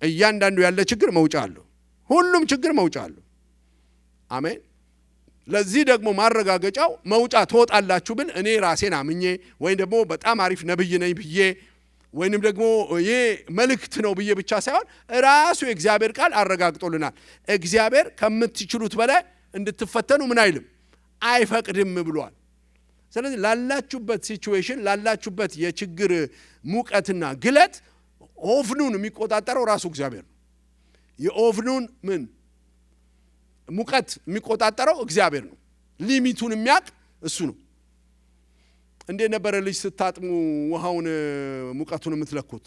እያንዳንዱ ያለ ችግር መውጫ አለው። ሁሉም ችግር መውጫ አለው። አሜን። ለዚህ ደግሞ ማረጋገጫው መውጫ ትወጣላችሁ ብል እኔ ራሴን አምኜ ወይም ደግሞ በጣም አሪፍ ነብይ ነኝ ብዬ ወይንም ደግሞ ይሄ መልእክት ነው ብዬ ብቻ ሳይሆን ራሱ የእግዚአብሔር ቃል አረጋግጦልናል። እግዚአብሔር ከምትችሉት በላይ እንድትፈተኑ ምን አይልም አይፈቅድም ብሏል። ስለዚህ ላላችሁበት ሲቹዌሽን ላላችሁበት የችግር ሙቀትና ግለት ኦቭኑን የሚቆጣጠረው ራሱ እግዚአብሔር ነው። የኦቭኑን ምን ሙቀት የሚቆጣጠረው እግዚአብሔር ነው። ሊሚቱን የሚያውቅ እሱ ነው። እንዴ ነበር ልጅ ስታጥሙ ውሃውን ሙቀቱን የምትለኩት?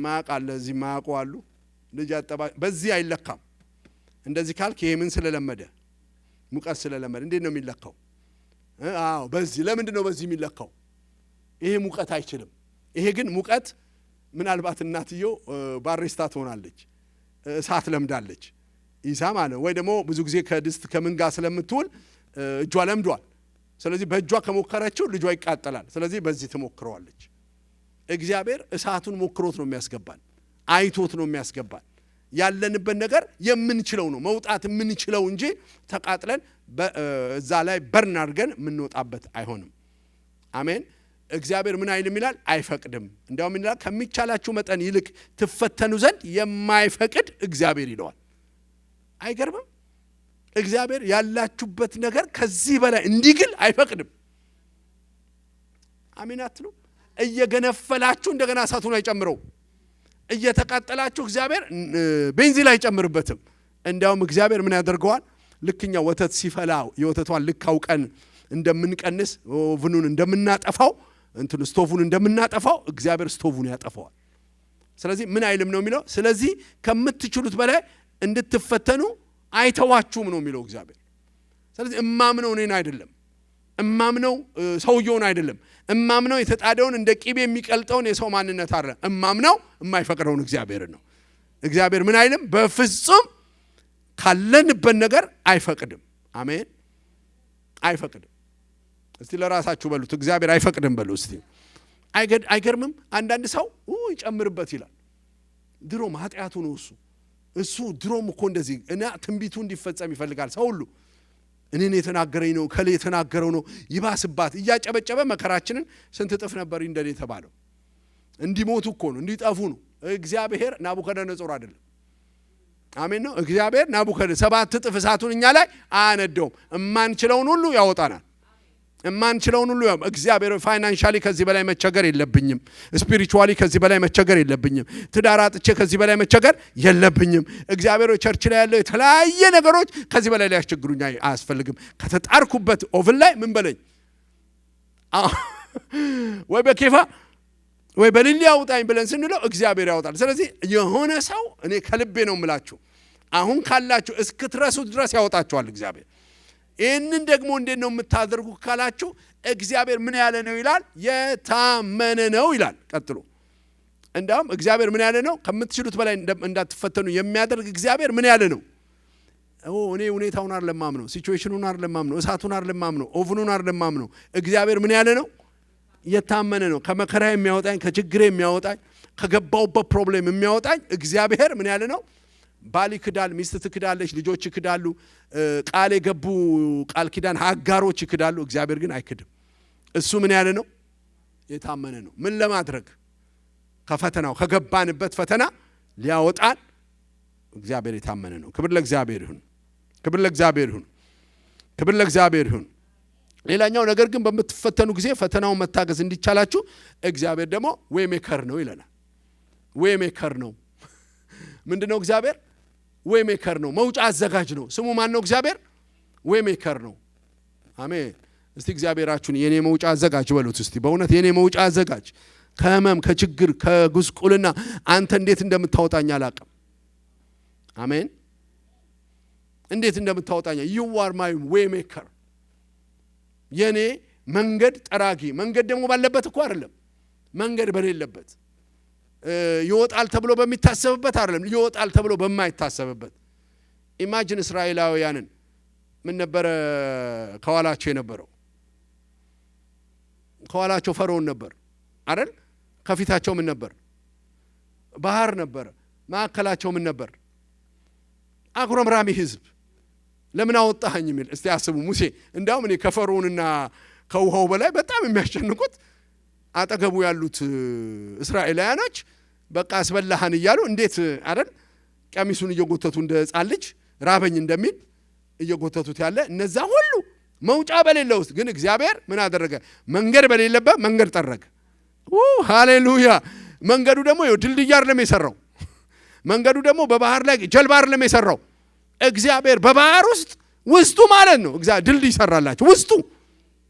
ማቃለ እዚህ ማያውቁ አሉ። ልጅ አጠባ በዚህ አይለካም። እንደዚህ ካልክ ይሄ ምን ስለለመደ ሙቀት ስለለመደ እንዴት ነው የሚለካው? አዎ በዚህ ለምንድን ነው በዚህ የሚለካው? ይሄ ሙቀት አይችልም። ይሄ ግን ሙቀት ምናልባት እናትየው ባሬስታ ትሆናለች፣ እሳት ለምዳለች ኢሳ ማለት ወይ ደግሞ ብዙ ጊዜ ከድስት ከምንጋ ስለምትውል እጇ ለምዷል። ስለዚህ በእጇ ከሞከረችው ልጇ ይቃጠላል። ስለዚህ በዚህ ትሞክረዋለች። እግዚአብሔር እሳቱን ሞክሮት ነው የሚያስገባን፣ አይቶት ነው የሚያስገባን። ያለንበት ነገር የምንችለው ነው መውጣት የምንችለው እንጂ ተቃጥለን እዛ ላይ በርን አድርገን የምንወጣበት አይሆንም። አሜን። እግዚአብሔር ምን አይልም ይላል? አይፈቅድም። እንዲያውም ይላል ከሚቻላችሁ መጠን ይልቅ ትፈተኑ ዘንድ የማይፈቅድ እግዚአብሔር ይለዋል። አይገርምም? እግዚአብሔር ያላችሁበት ነገር ከዚህ በላይ እንዲግል አይፈቅድም። አሜን አትሉ? እየገነፈላችሁ እንደገና እሳቱን አይጨምረው። እየተቃጠላችሁ እግዚአብሔር ቤንዚን አይጨምርበትም። እንዲያውም እግዚአብሔር ምን ያደርገዋል? ልክኛ ወተት ሲፈላው የወተቷን ልክ አውቀን እንደምንቀንስ ኦቭኑን እንደምናጠፋው እንትን ስቶቭን እንደምናጠፋው እግዚአብሔር ስቶቭን ያጠፋዋል። ስለዚህ ምን አይልም ነው የሚለው? ስለዚህ ከምትችሉት በላይ እንድትፈተኑ አይተዋችሁም ነው የሚለው እግዚአብሔር። ስለዚህ እማምነው እኔን አይደለም፣ እማምነው ሰውየውን አይደለም፣ እማምነው የተጣደውን እንደ ቂቤ የሚቀልጠውን የሰው ማንነት አይደለም። እማምነው የማይፈቅደውን እግዚአብሔር ነው። እግዚአብሔር ምን አይልም? በፍጹም ካለንበት ነገር አይፈቅድም። አሜን። አይፈቅድም። እስቲ ለራሳችሁ በሉት፣ እግዚአብሔር አይፈቅድም በሉ እስቲ። አይገርምም? አንዳንድ ሰው ይጨምርበት ይላል። ድሮም ኃጢአቱ ነው እሱ ድሮም እኮ እንደዚህ እና ትንቢቱ እንዲፈጸም ይፈልጋል ሰው ሁሉ። እኔን የተናገረኝ ነው ከሌ የተናገረው ነው ይባስባት እያጨበጨበ መከራችንን ስንት እጥፍ ነበር እንደኔ ተባለው። እንዲሞቱ እኮ ነው እንዲጠፉ ነው። እግዚአብሔር ናቡከደነጾር አይደለም። አሜን ነው። እግዚአብሔር ናቡከደነጾር 7 እጥፍ እሳቱን እኛ ላይ አያነደውም። እማንችለውን ሁሉ ያወጣናል። እማንችለውን ሁሉ እግዚአብሔር ፋይናንሻሊ ከዚህ በላይ መቸገር የለብኝም፣ ስፒሪቹዋሊ ከዚህ በላይ መቸገር የለብኝም፣ ትዳር አጥቼ ከዚህ በላይ መቸገር የለብኝም። እግዚአብሔር ቸርች ላይ ያለው የተለያየ ነገሮች ከዚህ በላይ ሊያስቸግሩኝ አያስፈልግም። ከተጣርኩበት ኦቭን ላይ ምን በለኝ ወይ በኬፋ ወይ በሊሊ ያውጣኝ ብለን ስንለው እግዚአብሔር ያወጣል። ስለዚህ የሆነ ሰው እኔ ከልቤ ነው የምላችሁ አሁን ካላችሁ እስክትረሱት ድረስ ያወጣችኋል እግዚአብሔር። ይህንን ደግሞ እንዴት ነው የምታደርጉ ካላችሁ እግዚአብሔር ምን ያለ ነው ይላል? የታመነ ነው ይላል። ቀጥሎ እንዳውም እግዚአብሔር ምን ያለ ነው? ከምትችሉት በላይ እንዳትፈተኑ የሚያደርግ እግዚአብሔር ምን ያለ ነው? እኔ ሁኔታውን አይደለም ማምነው፣ ሲቹዌሽኑን አይደለም ማምነው፣ እሳቱን አይደለም ማምነው፣ ኦቭኑን አይደለም ማምነው። እግዚአብሔር ምን ያለ ነው? የታመነ ነው። ከመከራ የሚያወጣኝ፣ ከችግሬ የሚያወጣኝ፣ ከገባውበት ፕሮብሌም የሚያወጣኝ እግዚአብሔር ምን ያለ ነው? ባል ይክዳል፣ ሚስት ትክዳለች፣ ልጆች ይክዳሉ፣ ቃል የገቡ ቃል ኪዳን አጋሮች ይክዳሉ። እግዚአብሔር ግን አይክድም። እሱ ምን ያለ ነው? የታመነ ነው። ምን ለማድረግ? ከፈተናው ከገባንበት ፈተና ሊያወጣን እግዚአብሔር የታመነ ነው። ክብር ለእግዚአብሔር ይሁን። ክብር ለእግዚአብሔር ይሁን። ክብር ለእግዚአብሔር ይሁን። ሌላኛው ነገር ግን በምትፈተኑ ጊዜ ፈተናውን መታገስ እንዲቻላችሁ እግዚአብሔር ደግሞ ዌይ ሜከር ነው ይለናል። ዌይ ሜከር ነው። ምንድነው እግዚአብሔር? ዌይ ሜከር ነው። መውጫ አዘጋጅ ነው። ስሙ ማን ነው? እግዚአብሔር ዌይ ሜከር ነው። አሜን። እስቲ እግዚአብሔራችሁን የኔ መውጫ አዘጋጅ በሉት እስቲ። በእውነት የኔ መውጫ አዘጋጅ። ከህመም፣ ከችግር፣ ከጉስቁልና አንተ እንዴት እንደምታወጣኝ አላቅም። አሜን። እንዴት እንደምታወጣኝ you are my way maker። የኔ መንገድ ጠራጊ። መንገድ ደግሞ ባለበት እኮ አይደለም፣ መንገድ በሌለበት ይወጣል ተብሎ በሚታሰብበት አይደለም፣ ይወጣል ተብሎ በማይታሰብበት። ኢማጂን እስራኤላውያንን ምን ነበር ከኋላቸው የነበረው? ከኋላቸው ፈርዖን ነበር አይደል? ከፊታቸው ምን ነበር? ባህር ነበር። ማዕከላቸው ምን ነበር? አጉረምራሚ ህዝብ። ለምን አወጣኸኝ የሚል እስቲ አስቡ። ሙሴ እንዳውም እኔ ከፈርዖንና ከውሃው በላይ በጣም የሚያስጨንቁት አጠገቡ ያሉት እስራኤላውያኖች በቃ አስበላህን እያሉ እንዴት አይደል ቀሚሱን እየጎተቱ እንደ ሕፃን ልጅ ራበኝ እንደሚል እየጎተቱት ያለ እነዛ ሁሉ መውጫ በሌለው ውስጥ ግን እግዚአብሔር ምን አደረገ? መንገድ በሌለበት መንገድ ጠረገ። ሃሌሉያ። መንገዱ ደግሞ ድልድይ አይደለም የሰራው። መንገዱ ደግሞ በባህር ላይ ጀልባ አይደለም የሰራው። እግዚአብሔር በባህር ውስጡ ማለት ነው እግዚአብሔር ድልድይ ይሰራላችሁ።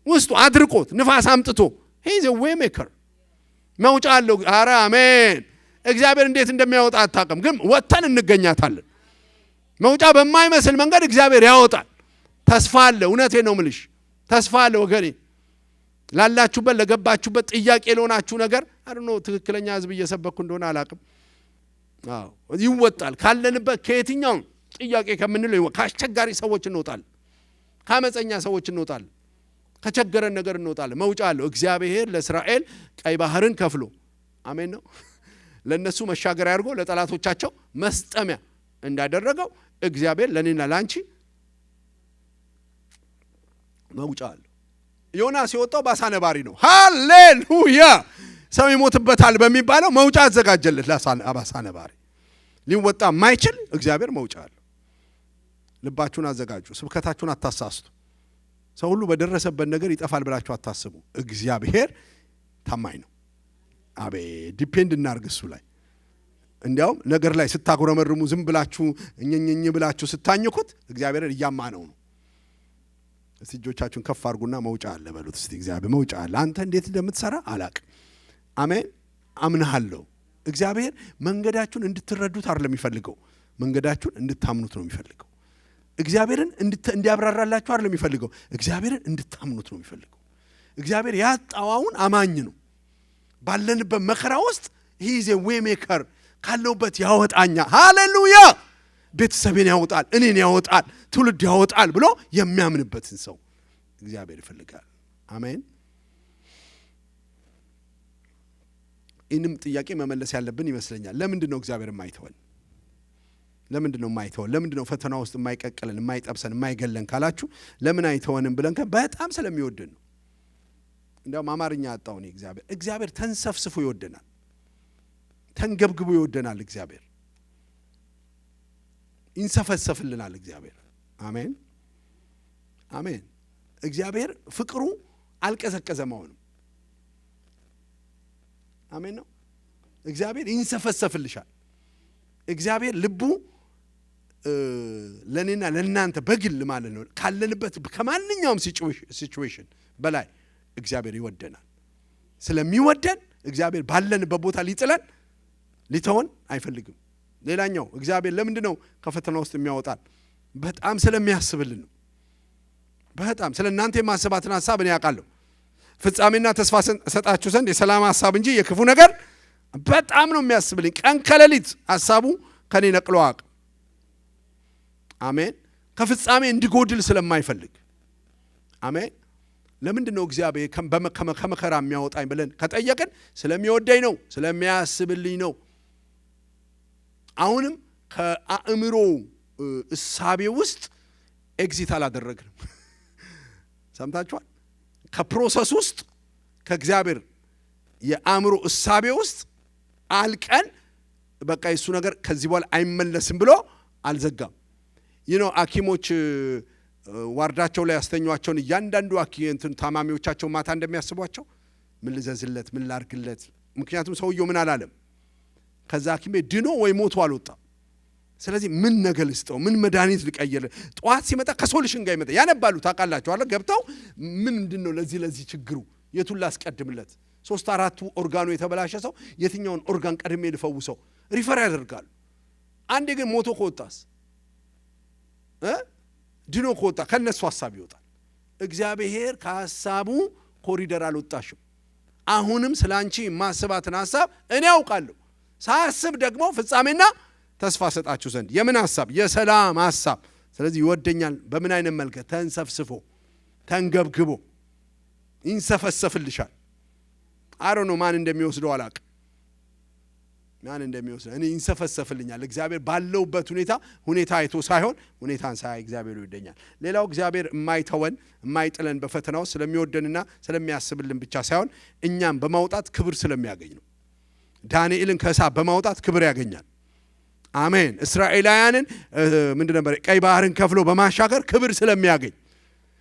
ውስጡ አድርቆት ንፋስ አምጥቶ he is a way maker። መውጫ አለው። ኧረ አሜን። እግዚአብሔር እንዴት እንደሚያወጣ አታውቅም፣ ግን ወጥተን እንገኛታለን። መውጫ በማይመስል መንገድ እግዚአብሔር ያወጣል። ተስፋ አለ። እውነቴን ነው የምልሽ፣ ተስፋ አለ ወገኔ። ላላችሁበት ለገባችሁበት ጥያቄ ለሆናችሁ ነገር አድኖ ትክክለኛ ህዝብ እየሰበኩ እንደሆነ አላውቅም። ይወጣል። ካለንበት ከየትኛው ጥያቄ ከምንለው ከአስቸጋሪ ሰዎች እንወጣለን፣ ከአመፀኛ ሰዎች እንወጣለን፣ ከቸገረን ነገር እንወጣለን። መውጫ አለው እግዚአብሔር። ለእስራኤል ቀይ ባህርን ከፍሎ አሜን ነው ለነሱ መሻገሪያ አድርጎ ለጠላቶቻቸው መስጠሚያ እንዳደረገው እግዚአብሔር ለኔና ላንቺ መውጫ አለው። ዮናስ የወጣው በአሳ ነባሪ ነው። ሃሌሉያ። ሰው ይሞትበታል በሚባለው መውጫ አዘጋጀለት ለአሳ ነባሪ። ሊወጣ ማይችል እግዚአብሔር መውጫ አለው። ልባችሁን አዘጋጁ። ስብከታችሁን አታሳስቱ። ሰው ሁሉ በደረሰበት ነገር ይጠፋል ብላችሁ አታስቡ። እግዚአብሔር ታማኝ ነው። አቤት ዲፔንድ እናርግ እሱ ላይ። እንዲያውም ነገር ላይ ስታጉረመርሙ ዝም ብላችሁ እኘኘኝ ብላችሁ ስታኝኩት እግዚአብሔርን እያማነው ነው። እስቲ እጆቻችሁን ከፍ አድርጉና መውጫ አለ በሉት እስቲ። እግዚአብሔር መውጫ አለ። አንተ እንዴት እንደምትሰራ አላቅም። አሜን። አምናለሁ። እግዚአብሔር መንገዳችሁን እንድትረዱት አይደለም የሚፈልገው፣ መንገዳችሁን እንድታምኑት ነው የሚፈልገው። እግዚአብሔርን እንዲያብራራላችሁ አይደለም የሚፈልገው፣ እግዚአብሔርን እንድታምኑት ነው የሚፈልገው። እግዚአብሔር ያጣዋውን አማኝ ነው። ባለንበት መከራ ውስጥ he is a way maker። ካለውበት ያወጣኛ። ሃሌሉያ። ቤተሰቤን ያወጣል፣ እኔን ያወጣል፣ ትውልድ ያወጣል ብሎ የሚያምንበትን ሰው እግዚአብሔር ይፈልጋል። አሜን። ይህንም ጥያቄ መመለስ ያለብን ይመስለኛል። ለምንድን ነው እግዚአብሔር የማይተወን? ለምንድን ነው የማይተወን? ለምንድን ነው ፈተና ውስጥ የማይቀቅለን፣ የማይጠብሰን፣ የማይገለን ካላችሁ ለምን አይተወንም ብለን በጣም ስለሚወደን ነው። እንዲያውም አማርኛ አጣው ነው። እግዚአብሔር ተንሰፍስፎ ይወደናል፣ ተንገብግቦ ይወደናል። እግዚአብሔር ይንሰፈሰፍልናል። እግዚአብሔር አሜን አሜን። እግዚአብሔር ፍቅሩ አልቀዘቀዘም አሁንም። አሜን ነው። እግዚአብሔር ይንሰፈሰፍልሻል። እግዚአብሔር ልቡ ለኔና ለናንተ በግል ማለት ነው ካለንበት ከማንኛውም ሲቹዌሽን በላይ እግዚአብሔር ይወደናል። ስለሚወደን እግዚአብሔር ባለንበት ቦታ ሊጥለን ሊተወን አይፈልግም። ሌላኛው እግዚአብሔር ለምንድን ነው ከፈተና ውስጥ የሚያወጣን? በጣም ስለሚያስብልን ነው። በጣም ስለናንተ የማሰባትን ሐሳብ እኔ ያውቃለሁ፣ ፍጻሜና ተስፋ ሰጣችሁ ዘንድ የሰላም ሐሳብ እንጂ የክፉ ነገር። በጣም ነው የሚያስብልኝ። ቀን ከሌሊት ሐሳቡ ከኔ ነቅሎ አያውቅም። አሜን። ከፍጻሜ እንዲጎድል ስለማይፈልግ አሜን። ለምንድን ነው እግዚአብሔር ከመከራ የሚያወጣኝ ብለን ከጠየቅን ስለሚወደኝ ነው፣ ስለሚያስብልኝ ነው። አሁንም ከአእምሮ እሳቤ ውስጥ ኤግዚት አላደረግንም። ሰምታችኋል? ከፕሮሰስ ውስጥ ከእግዚአብሔር የአእምሮ እሳቤ ውስጥ አልቀን በቃ የሱ ነገር ከዚህ በኋላ አይመለስም ብሎ አልዘጋም። ሐኪሞች ዋርዳቸው ላይ ያስተኟቸውን እያንዳንዱ ታማሚዎቻቸው ማታ እንደሚያስቧቸው ምን ልዘዝለት ምን ላርግለት። ምክንያቱም ሰውየው ምን አላለም፣ ከዛ ሐኪም ቤት ድኖ ወይ ሞቶ አልወጣም። ስለዚህ ምን ነገር ልስጠው፣ ምን መድኃኒት ልቀይር። ጠዋት ሲመጣ ከሶሉሽን ጋር ይመጣ ያነባሉ። ታውቃላችሁ አለ ገብተው ምንድነው ለዚህ ችግሩ የቱን ላስቀድምለት። 3-4ቱ ኦርጋኑ የተበላሸ ሰው የትኛውን ኦርጋን ቀድሜ ልፈውሰው ሪፈር ያደርጋሉ። አንዴ ግን ሞቶ ከወጣስ ድኖ ከወጣ ከነሱ ሐሳብ ይወጣል። እግዚአብሔር ከሐሳቡ ኮሪደር አልወጣሽም። አሁንም ስላንቺ ማስባትን ሐሳብ እኔ አውቃለሁ፣ ሳስብ ደግሞ ፍጻሜና ተስፋ ሰጣችሁ ዘንድ። የምን ሐሳብ? የሰላም ሐሳብ። ስለዚህ ይወደኛል በምን አይነት መልክ? ተንሰፍስፎ ተንገብግቦ ይንሰፈሰፍልሻል። አሮኖ ማን እንደሚወስደው አላውቅም፣ ማን እንደሚወስደው እኔ ይንሰፈሰፍልኛል። እግዚአብሔር ባለውበት ሁኔታ አይቶ ሳይሆን ሁኔታን ሳይ እግዚአብሔር ይወደኛል። ሌላው እግዚአብሔር የማይተወን የማይጥለን በፈተናው ስለሚወደንና ስለሚያስብልን ብቻ ሳይሆን እኛም በማውጣት ክብር ስለሚያገኝ ነው። ዳንኤልን ከእሳት በማውጣት ክብር ያገኛል። አሜን። እስራኤላውያንን ምንድን ነበር ቀይ ባህርን ከፍሎ በማሻገር ክብር ስለሚያገኝ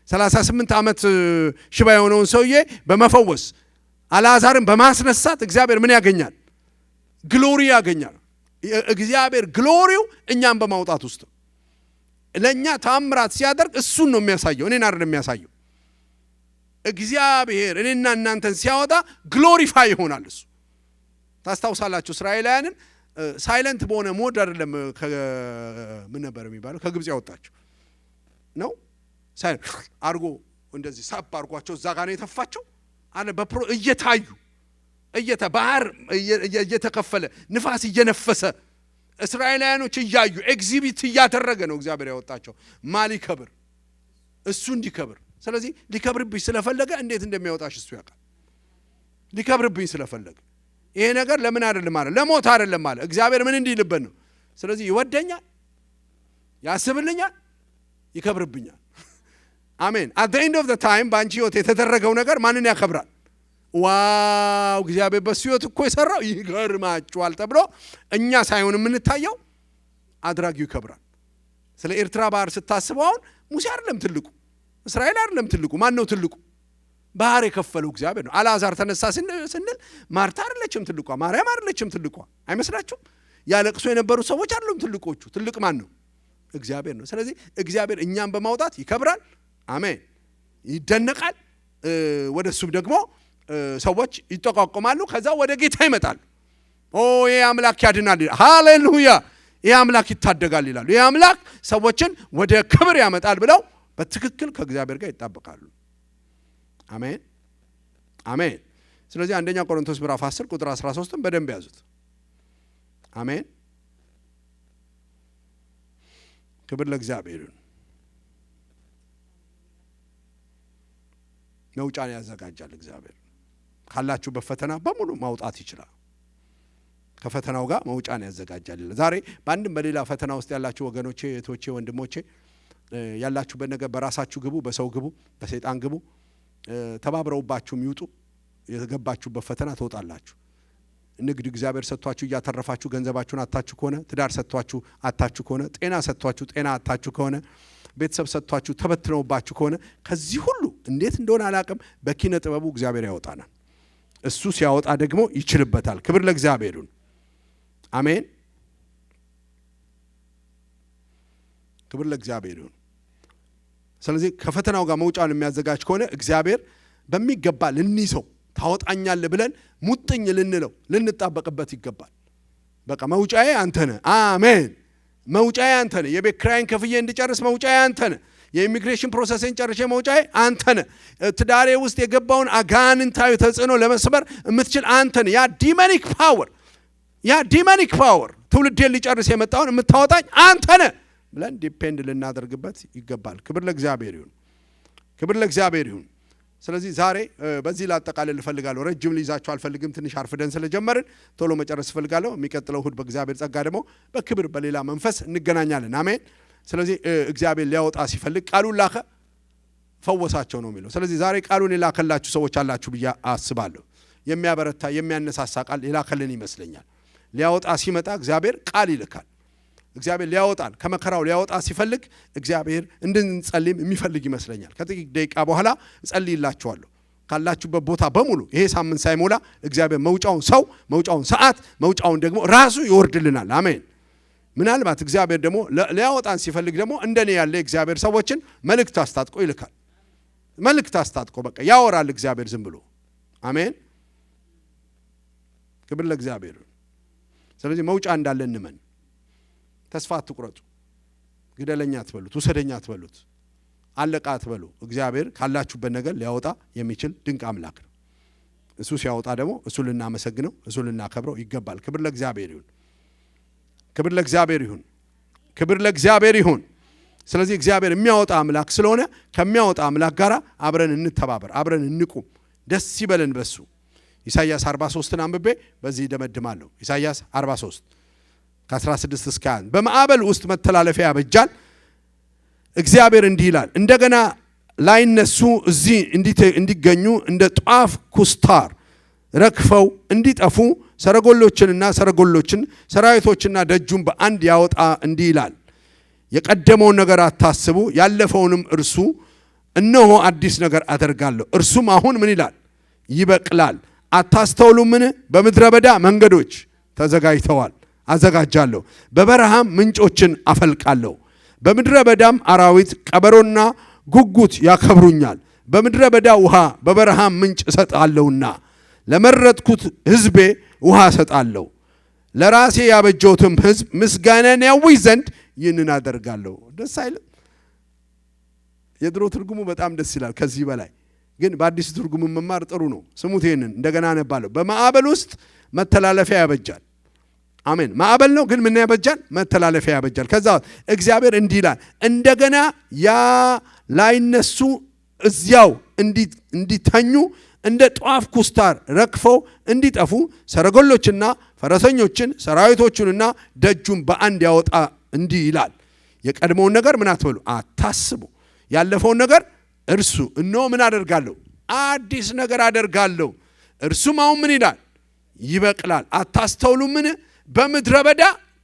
38 ዓመት ሽባ የሆነውን ሰውዬ በመፈወስ አልዓዛርን በማስነሳት እግዚአብሔር ምን ያገኛል? ግሎሪ ያገኛል። እግዚአብሔር ግሎሪው እኛም በማውጣት ውስጥ ለእኛ ታምራት ሲያደርግ እሱን ነው የሚያሳየው፣ እኔን አይደለም የሚያሳየው። እግዚአብሔር እኔና እናንተን ሲያወጣ ግሎሪፋይ ይሆናል እሱ። ታስታውሳላችሁ እስራኤላውያንን ሳይለንት በሆነ ሞድ አይደለም ምን ነበር የሚባለው ከግብጽ ያወጣቸው ነው። ሳይለንት አርጎ እንደዚህ ሳብ አርጓቸው እዛ ጋር ነው የተፋቸው አለ። እየታዩ ባህር እየተከፈለ ንፋስ እየነፈሰ እስራኤላውያኖች እያዩ ኤግዚቢት እያደረገ ነው እግዚአብሔር ያወጣቸው። ሊከብር እሱ እንዲከብር። ስለዚህ ሊከብርብኝ ስለፈለገ እንዴት እንደሚያወጣሽ እሱ ያውቃል። ሊከብርብኝ ስለፈለገ ይሄ ነገር ለምን አይደለም ማለት ለሞት አይደለም ማለት እግዚአብሔር ምን እንዲልበት ነው። ስለዚህ ይወደኛል፣ ያስብልኛል፣ ይከብርብኛል። አሜን። at the end of the time ባንቺ ህይወት የተደረገው ነገር ማንን ያከብራል? ዋው እግዚአብሔር በሱ ህይወት እኮ የሰራው ይገርማችኋል ተብሎ እኛ ሳይሆን የምንታየው አድራጊው ይከብራል። ስለ ኤርትራ ባህር ስታስበው አሁን ሙሴ አይደለም ትልቁ፣ እስራኤል አይደለም ትልቁ። ማን ነው ትልቁ? ባህር የከፈለው እግዚአብሔር ነው። አልዓዛር ተነሳ ስንል ማርታ አይደለችም ትልቋ፣ ማርያም አይደለችም ትልቋ። አይመስላችሁም? ያለቅሱ የነበሩ ሰዎች አይደሉም ትልቆቹ። ትልቅ ማን ነው? እግዚአብሔር ነው። ስለዚህ እግዚአብሔር እኛን በማውጣት ይከብራል። አሜን። ይደነቃል። ወደሱም ደግሞ ሰዎች ይጠቋቆማሉ። ከዛ ወደ ጌታ ይመጣሉ። ይሄ አምላክ ያድናል፣ ሃሌሉያ፣ ይሄ አምላክ ይታደጋል ይላሉ። ይሄ አምላክ ሰዎችን ወደ ክብር ያመጣል ብለው በትክክል ከእግዚአብሔር ጋር ይጣበቃሉ። አሜን አሜን። ስለዚህ አንደኛ ቆሮንቶስ ምዕራፍ 10 ቁጥር 13ን በደንብ ያዙት። አሜን። ክብር ለእግዚአብሔር ይሁን። መውጫን ያዘጋጃል እግዚአብሔር። ካላችሁበት ፈተና በሙሉ ማውጣት ይችላል። ከፈተናው ጋር መውጫን ያዘጋጃል። ዛሬ በአንድም በሌላ ፈተና ውስጥ ያላችሁ ወገኖቼ፣ እህቶቼ፣ ወንድሞቼ ያላችሁበት ነገር በራሳችሁ ግቡ፣ በሰው ግቡ፣ በሰይጣን ግቡ፣ ተባብረውባችሁም ይውጡ። የተገባችሁበት ፈተና ትወጣላችሁ። ንግድ እግዚአብሔር ሰጥቷችሁ እያተረፋችሁ ገንዘባችሁን አታችሁ ከሆነ፣ ትዳር ሰጥቷችሁ አታችሁ ከሆነ፣ ጤና ሰጥቷችሁ ጤና አታችሁ ከሆነ፣ ቤተሰብ ሰጥቷችሁ ተበትነውባችሁ ከሆነ፣ ከዚህ ሁሉ እንዴት እንደሆነ አላቅም በኪነ ጥበቡ እግዚአብሔር ያወጣናል። እሱ ሲያወጣ ደግሞ ይችልበታል። ክብር ለእግዚአብሔር ይሁን። አሜን። ክብር ለእግዚአብሔር ይሁን። ስለዚህ ከፈተናው ጋር መውጫን የሚያዘጋጅ ከሆነ እግዚአብሔር በሚገባ ልንይዘው፣ ታወጣኛለህ ብለን ሙጥኝ ልንለው፣ ልንጣበቅበት ይገባል። በቃ መውጫዬ አንተ ነህ። አሜን። መውጫዬ አንተ ነህ። የቤት ኪራይን ከፍዬ እንድጨርስ መውጫዬ አንተ ነህ። የኢሚግሬሽን ፕሮሰስን ጨርሼ መውጫዬ አንተ ነህ። ትዳሬ ውስጥ የገባውን አጋንንታዊ ተጽዕኖ ለመስበር የምትችል አንተ ነህ። ያ ዲመኒክ ፓወር ትውልዴን ሊጨርስ የመጣውን የምታወጣኝ አንተ ነህ ብለን ዲፔንድ ልናደርግበት ይገባል። ክብር ለእግዚአብሔር ይሁን። ክብር ለእግዚአብሔር ይሁን። ስለዚህ ዛሬ በዚህ ላጠቃልል እፈልጋለሁ። ረጅም ልይዛችሁ አልፈልግም። ትንሽ አርፍደን ስለጀመርን ቶሎ መጨረስ እፈልጋለሁ። የሚቀጥለው እሁድ በእግዚአብሔር ጸጋ ደግሞ በክብር በሌላ መንፈስ እንገናኛለን። አሜን። ስለዚህ እግዚአብሔር ሊያወጣ ሲፈልግ ቃሉን ላከ፣ ፈወሳቸው ነው የሚለው። ስለዚህ ዛሬ ቃሉን የላከላችሁ ሰዎች አላችሁ ብዬ አስባለሁ። የሚያበረታ የሚያነሳሳ ቃል የላከልን ይመስለኛል። ሊያወጣ ሲመጣ እግዚአብሔር ቃል ይልካል። እግዚአብሔር ሊያወጣን ከመከራው ሊያወጣ ሲፈልግ እግዚአብሔር እንድንጸልይም የሚፈልግ ይመስለኛል። ከጥቂት ደቂቃ በኋላ እጸልይላችኋለሁ። ካላችሁበት ቦታ በሙሉ ይሄ ሳምንት ሳይሞላ እግዚአብሔር መውጫውን ሰው መውጫውን ሰዓት መውጫውን ደግሞ ራሱ ይወርድልናል። አሜን። ምናልባት እግዚአብሔር ደግሞ ሊያወጣን ሲፈልግ ደግሞ እንደኔ ያለ እግዚአብሔር ሰዎችን መልእክት አስታጥቆ ይልካል። መልእክት አስታጥቆ በቃ ያወራል እግዚአብሔር ዝም ብሎ። አሜን። ክብር ለእግዚአብሔር። ስለዚህ መውጫ እንዳለ እንመን። ተስፋ አትቁረጡ። ግደለኛ አትበሉት፣ ውሰደኛ አትበሉት፣ አለቃ አትበሉ። እግዚአብሔር ካላችሁበት ነገር ሊያወጣ የሚችል ድንቅ አምላክ ነው። እሱ ሲያወጣ ደግሞ እሱ ልናመሰግነው፣ እሱ ልናከብረው ይገባል። ክብር ለእግዚአብሔር ይሁን። ክብር ለእግዚአብሔር ይሁን። ክብር ለእግዚአብሔር ይሁን። ስለዚህ እግዚአብሔር የሚያወጣ አምላክ ስለሆነ ከሚያወጣ አምላክ ጋር አብረን እንተባበር፣ አብረን እንቁም፣ ደስ ይበለን በሱ። ኢሳይያስ 43ን አንብቤ በዚህ ደመድማለሁ። ኢሳይያስ 43 ከ16 እስከ 1 በማዕበል ውስጥ መተላለፊያ ያበጃል። እግዚአብሔር እንዲህ ይላል፣ እንደገና ላይነሱ እዚህ እንዲገኙ እንደ ጧፍ ኩስታር ረግፈው እንዲጠፉ ሰረገሎችንና ሰረገሎችን ሰራዊቶችና ደጁን በአንድ ያወጣ እንዲህ ይላል፣ የቀደመውን ነገር አታስቡ፣ ያለፈውንም እርሱ። እነሆ አዲስ ነገር አደርጋለሁ፣ እርሱም አሁን ምን ይላል? ይበቅላል። አታስተውሉምን? በምድረ በዳ መንገዶች ተዘጋጅተዋል አዘጋጃለሁ፣ በበረሃም ምንጮችን አፈልቃለሁ። በምድረ በዳም አራዊት ቀበሮና ጉጉት ያከብሩኛል። በምድረ በዳ ውሃ በበረሃም ምንጭ እሰጣለሁና ለመረጥኩት ሕዝቤ ውሃ እሰጣለሁ። ለራሴ ያበጀሁትም ሕዝብ ምስጋናን ያውጅ ዘንድ ይህንን አደርጋለሁ። ደስ አይልም? የድሮ ትርጉሙ በጣም ደስ ይላል። ከዚህ በላይ ግን በአዲስ ትርጉም መማር ጥሩ ነው። ስሙት፣ ይሄንን እንደገና አነባለሁ። በማዕበል ውስጥ መተላለፊያ ያበጃል። አሜን። ማዕበል ነው ግን ምን ያበጃል? መተላለፊያ ያበጃል። ከዛ እግዚአብሔር እንዲህ ይላል፣ እንደገና ያ ላይነሱ እዚያው እንዲተኙ እንደ ጧፍ ኩስታር ረግፈው እንዲጠፉ ሰረገሎችና ፈረሰኞችን ሰራዊቶቹንና ደጁን በአንድ ያወጣ እንዲህ ይላል፣ የቀድሞውን ነገር ምን አትበሉ፣ አታስቡ፣ ያለፈውን ነገር እርሱ። እነሆ ምን አደርጋለሁ? አዲስ ነገር አደርጋለሁ፣ እርሱም አሁን ምን ይላል? ይበቅላል። አታስተውሉምን? በምድረ በዳ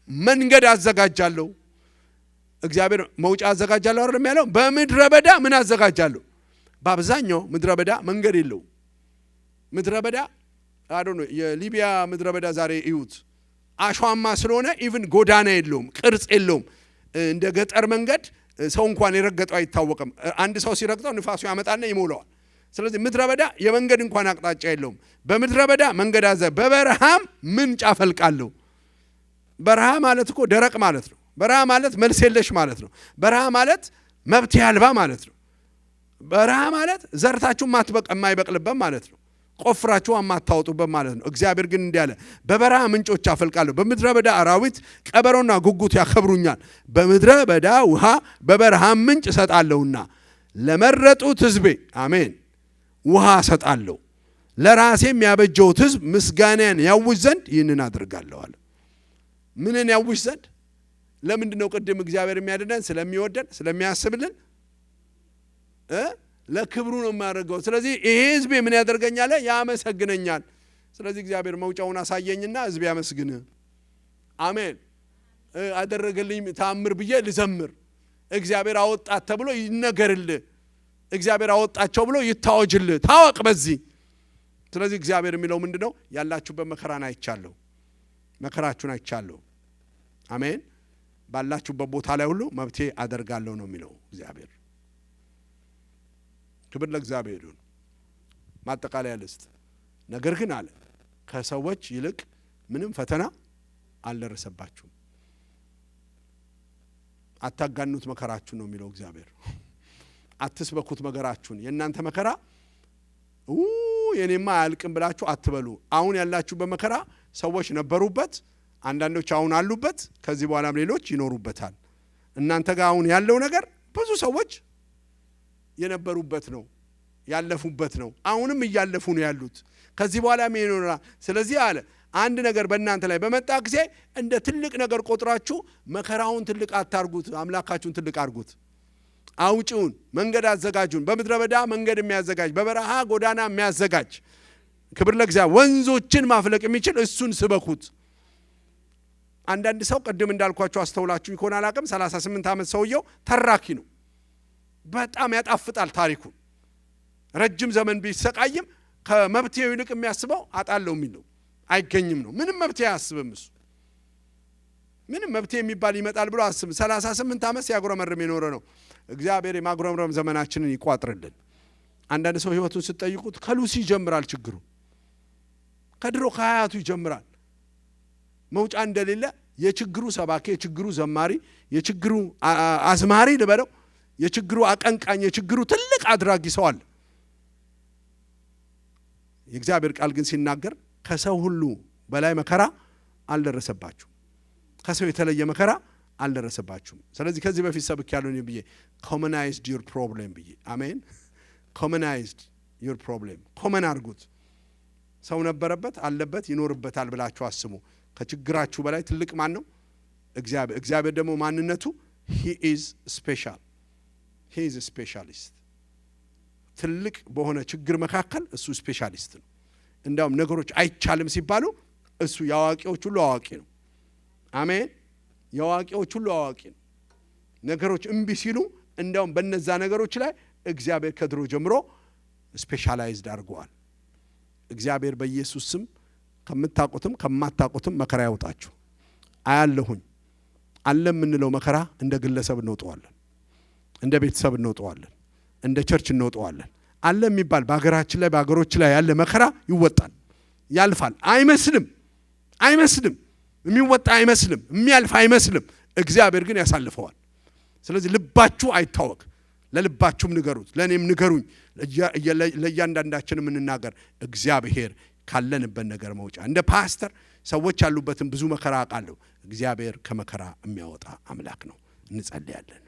መንገድ አዘጋጃለሁ። እግዚአብሔር መውጫ አዘጋጃለሁ አይደለም ያለው? በምድረ በዳ ምን አዘጋጃለሁ? በአብዛኛው ምድረ በዳ መንገድ የለው። ምድረ በዳ የሊቢያ ምድረ በዳ ዛሬ እዩት። አሸዋማ ስለሆነ ኢቭን ጎዳና የለውም፣ ቅርጽ የለውም። እንደ ገጠር መንገድ ሰው እንኳን የረገጠው አይታወቅም። አንድ ሰው ሲረግጠው ንፋሱ ያመጣና ይሞላዋል። ስለዚህ ምድረ በዳ የመንገድ እንኳን አቅጣጫ የለውም። በምድረ በዳ መንገድ በበረሃም ምንጭ አፈልቃለሁ። በረሃ ማለት እኮ ደረቅ ማለት ነው። በረሃ ማለት መልስ የለሽ ማለት ነው። በረሃ ማለት መብት አልባ ማለት ነው። በረሃ ማለት ዘርታችሁ የማይበቅልበት ማለት ነው። ቆፍራችሁ የማታወጡበት ማለት ነው። እግዚአብሔር ግን እንዲህ አለ፣ በበረሃ ምንጮች አፈልቃለሁ። በምድረ በዳ አራዊት ቀበሮና ጉጉት ያከብሩኛል። በምድረ በዳ ውሃ በበረሃ ምንጭ እሰጣለሁና ለመረጡት ሕዝቤ አሜን ውሃ እሰጣለሁ። ለራሴም ያበጀሁት ሕዝብ ምስጋናን ያውጅ ዘንድ ይህንን አድርጋለሁ አለ። ምንን ያውጅ ዘንድ? ለምንድን ነው ቅድም እግዚአብሔር የሚያድነን? ስለሚወደን ስለሚያስብልን ለክብሩ ነው የማደርገው። ስለዚህ ይሄ ሕዝቤ ምን ያደርገኛል? ያመሰግነኛል። ስለዚህ እግዚአብሔር መውጫውን አሳየኝና ሕዝቤ ያመስግን። አሜን። አደረገልኝ ተአምር ብዬ ልዘምር። እግዚአብሔር አወጣት ተብሎ ይነገርልህ። እግዚአብሔር አወጣቸው ብሎ ይታወጅልህ። ታወቅ በዚህ። ስለዚህ እግዚአብሔር የሚለው ምንድነው? ያላችሁበት መከራን አይቻለሁ፣ መከራችሁን አይቻለሁ። አሜን። ባላችሁበት ቦታ ላይ ሁሉ መብቴ አደርጋለሁ ነው የሚለው እግዚአብሔር። ክብር ለእግዚአብሔር ይሁን። ማጠቃለያ ልስጥ። ነገር ግን አለ ከሰዎች ይልቅ ምንም ፈተና አልደረሰባችሁም። አታጋኑት መከራችሁን ነው የሚለው እግዚአብሔር። አትስበኩት መከራችሁን። የእናንተ መከራ የኔማ አያልቅም ብላችሁ አትበሉ። አሁን ያላችሁበት መከራ ሰዎች ነበሩበት፣ አንዳንዶች አሁን አሉበት፣ ከዚህ በኋላም ሌሎች ይኖሩበታል። እናንተ ጋር አሁን ያለው ነገር ብዙ ሰዎች የነበሩበት ነው፣ ያለፉበት ነው፣ አሁንም እያለፉ ነው ያሉት፣ ከዚህ በኋላም ይኖራል። ስለዚህ አለ አንድ ነገር በእናንተ ላይ በመጣ ጊዜ እንደ ትልቅ ነገር ቆጥራችሁ መከራውን ትልቅ አታርጉት፣ አምላካችሁን ትልቅ አርጉት። አውጪውን መንገድ አዘጋጁን። በምድረ በዳ መንገድ የሚያዘጋጅ በበረሃ ጎዳና የሚያዘጋጅ ክብር ለእግዚአብሔር። ወንዞችን ማፍለቅ የሚችል እሱን ስበኩት። አንዳንድ ሰው ቅድም እንዳልኳችሁ አስተውላችሁ ይሆን አላቅም 38 ዓመት ሰውየው ተራኪ ነው። በጣም ያጣፍጣል ታሪኩ። ረጅም ዘመን ቢሰቃይም ከመብቴው ይልቅ የሚያስበው አጣለው የሚል ነው። አይገኝም ነው። ምንም መብቴ አያስብም እሱ። ምንም መብቴ የሚባል ይመጣል ብሎ አስብ 38 ዓመት ሲያጉረመርም የኖረ ነው። እግዚአብሔር የማጉረምረም ዘመናችንን ይቋጥርልን። አንዳንድ ሰው ህይወቱን ስትጠይቁት ከሉሲ ይጀምራል ችግሩ። ከድሮ ከሀያቱ ይጀምራል። መውጫ እንደሌለ የችግሩ ሰባኪ፣ የችግሩ ዘማሪ፣ የችግሩ አዝማሪ ልበለው፣ የችግሩ አቀንቃኝ፣ የችግሩ ትልቅ አድራጊ ሰው አለ። የእግዚአብሔር ቃል ግን ሲናገር ከሰው ሁሉ በላይ መከራ አልደረሰባችሁ፣ ከሰው የተለየ መከራ አልደረሰባችሁም። ስለዚህ ከዚህ በፊት ሰብክ ያለውን ብዬ ኮመናይዝድ ዩር ፕሮብሌም ብዬ አሜን። ኮመናይዝድ ዩር ፕሮብሌም ኮመን አድርጉት። ሰው ነበረበት፣ አለበት፣ ይኖርበታል ብላችሁ አስቡ። ከችግራችሁ በላይ ትልቅ ማን ነው? እግዚአብሔር። እግዚአብሔር ደግሞ ማንነቱ he is special, he is a specialist። ትልቅ በሆነ ችግር መካከል እሱ ስፔሻሊስት ነው። እንዳውም ነገሮች አይቻልም ሲባሉ እሱ ያዋቂዎች ሁሉ አዋቂ ነው። አሜን። ያዋቂዎች ሁሉ አዋቂ ነው። ነገሮች እምቢ ሲሉ እንዳውም በነዛ ነገሮች ላይ እግዚአብሔር ከድሮ ጀምሮ ስፔሻላይዝድ አድርጓል። እግዚአብሔር በኢየሱስ ስም ከምታቆቱም ከማታቆቱም መከራ ያውጣችሁ። አያለሁኝ አለ የምንለው መከራ እንደ ግለሰብ እንወጣዋለን፣ እንደ ቤተሰብ እንወጣዋለን፣ እንደ ቸርች እንወጣዋለን። አለ የሚባል በአገራችን ላይ በአገሮች ላይ ያለ መከራ ይወጣል፣ ያልፋል። አይመስልም የሚወጣ አይመስልም፣ የሚያልፍ አይመስልም። እግዚአብሔር ግን ያሳልፈዋል። ስለዚህ ልባችሁ አይታወክ፣ ለልባችሁም ንገሩት፣ ለኔም ንገሩኝ፣ ለእያንዳንዳችንም እንናገር። እግዚአብሔር ካለንበት ነገር መውጫ። እንደ ፓስተር ሰዎች ያሉበትን ብዙ መከራ አውቃለሁ። እግዚአብሔር ከመከራ የሚያወጣ አምላክ ነው። እንጸልያለን።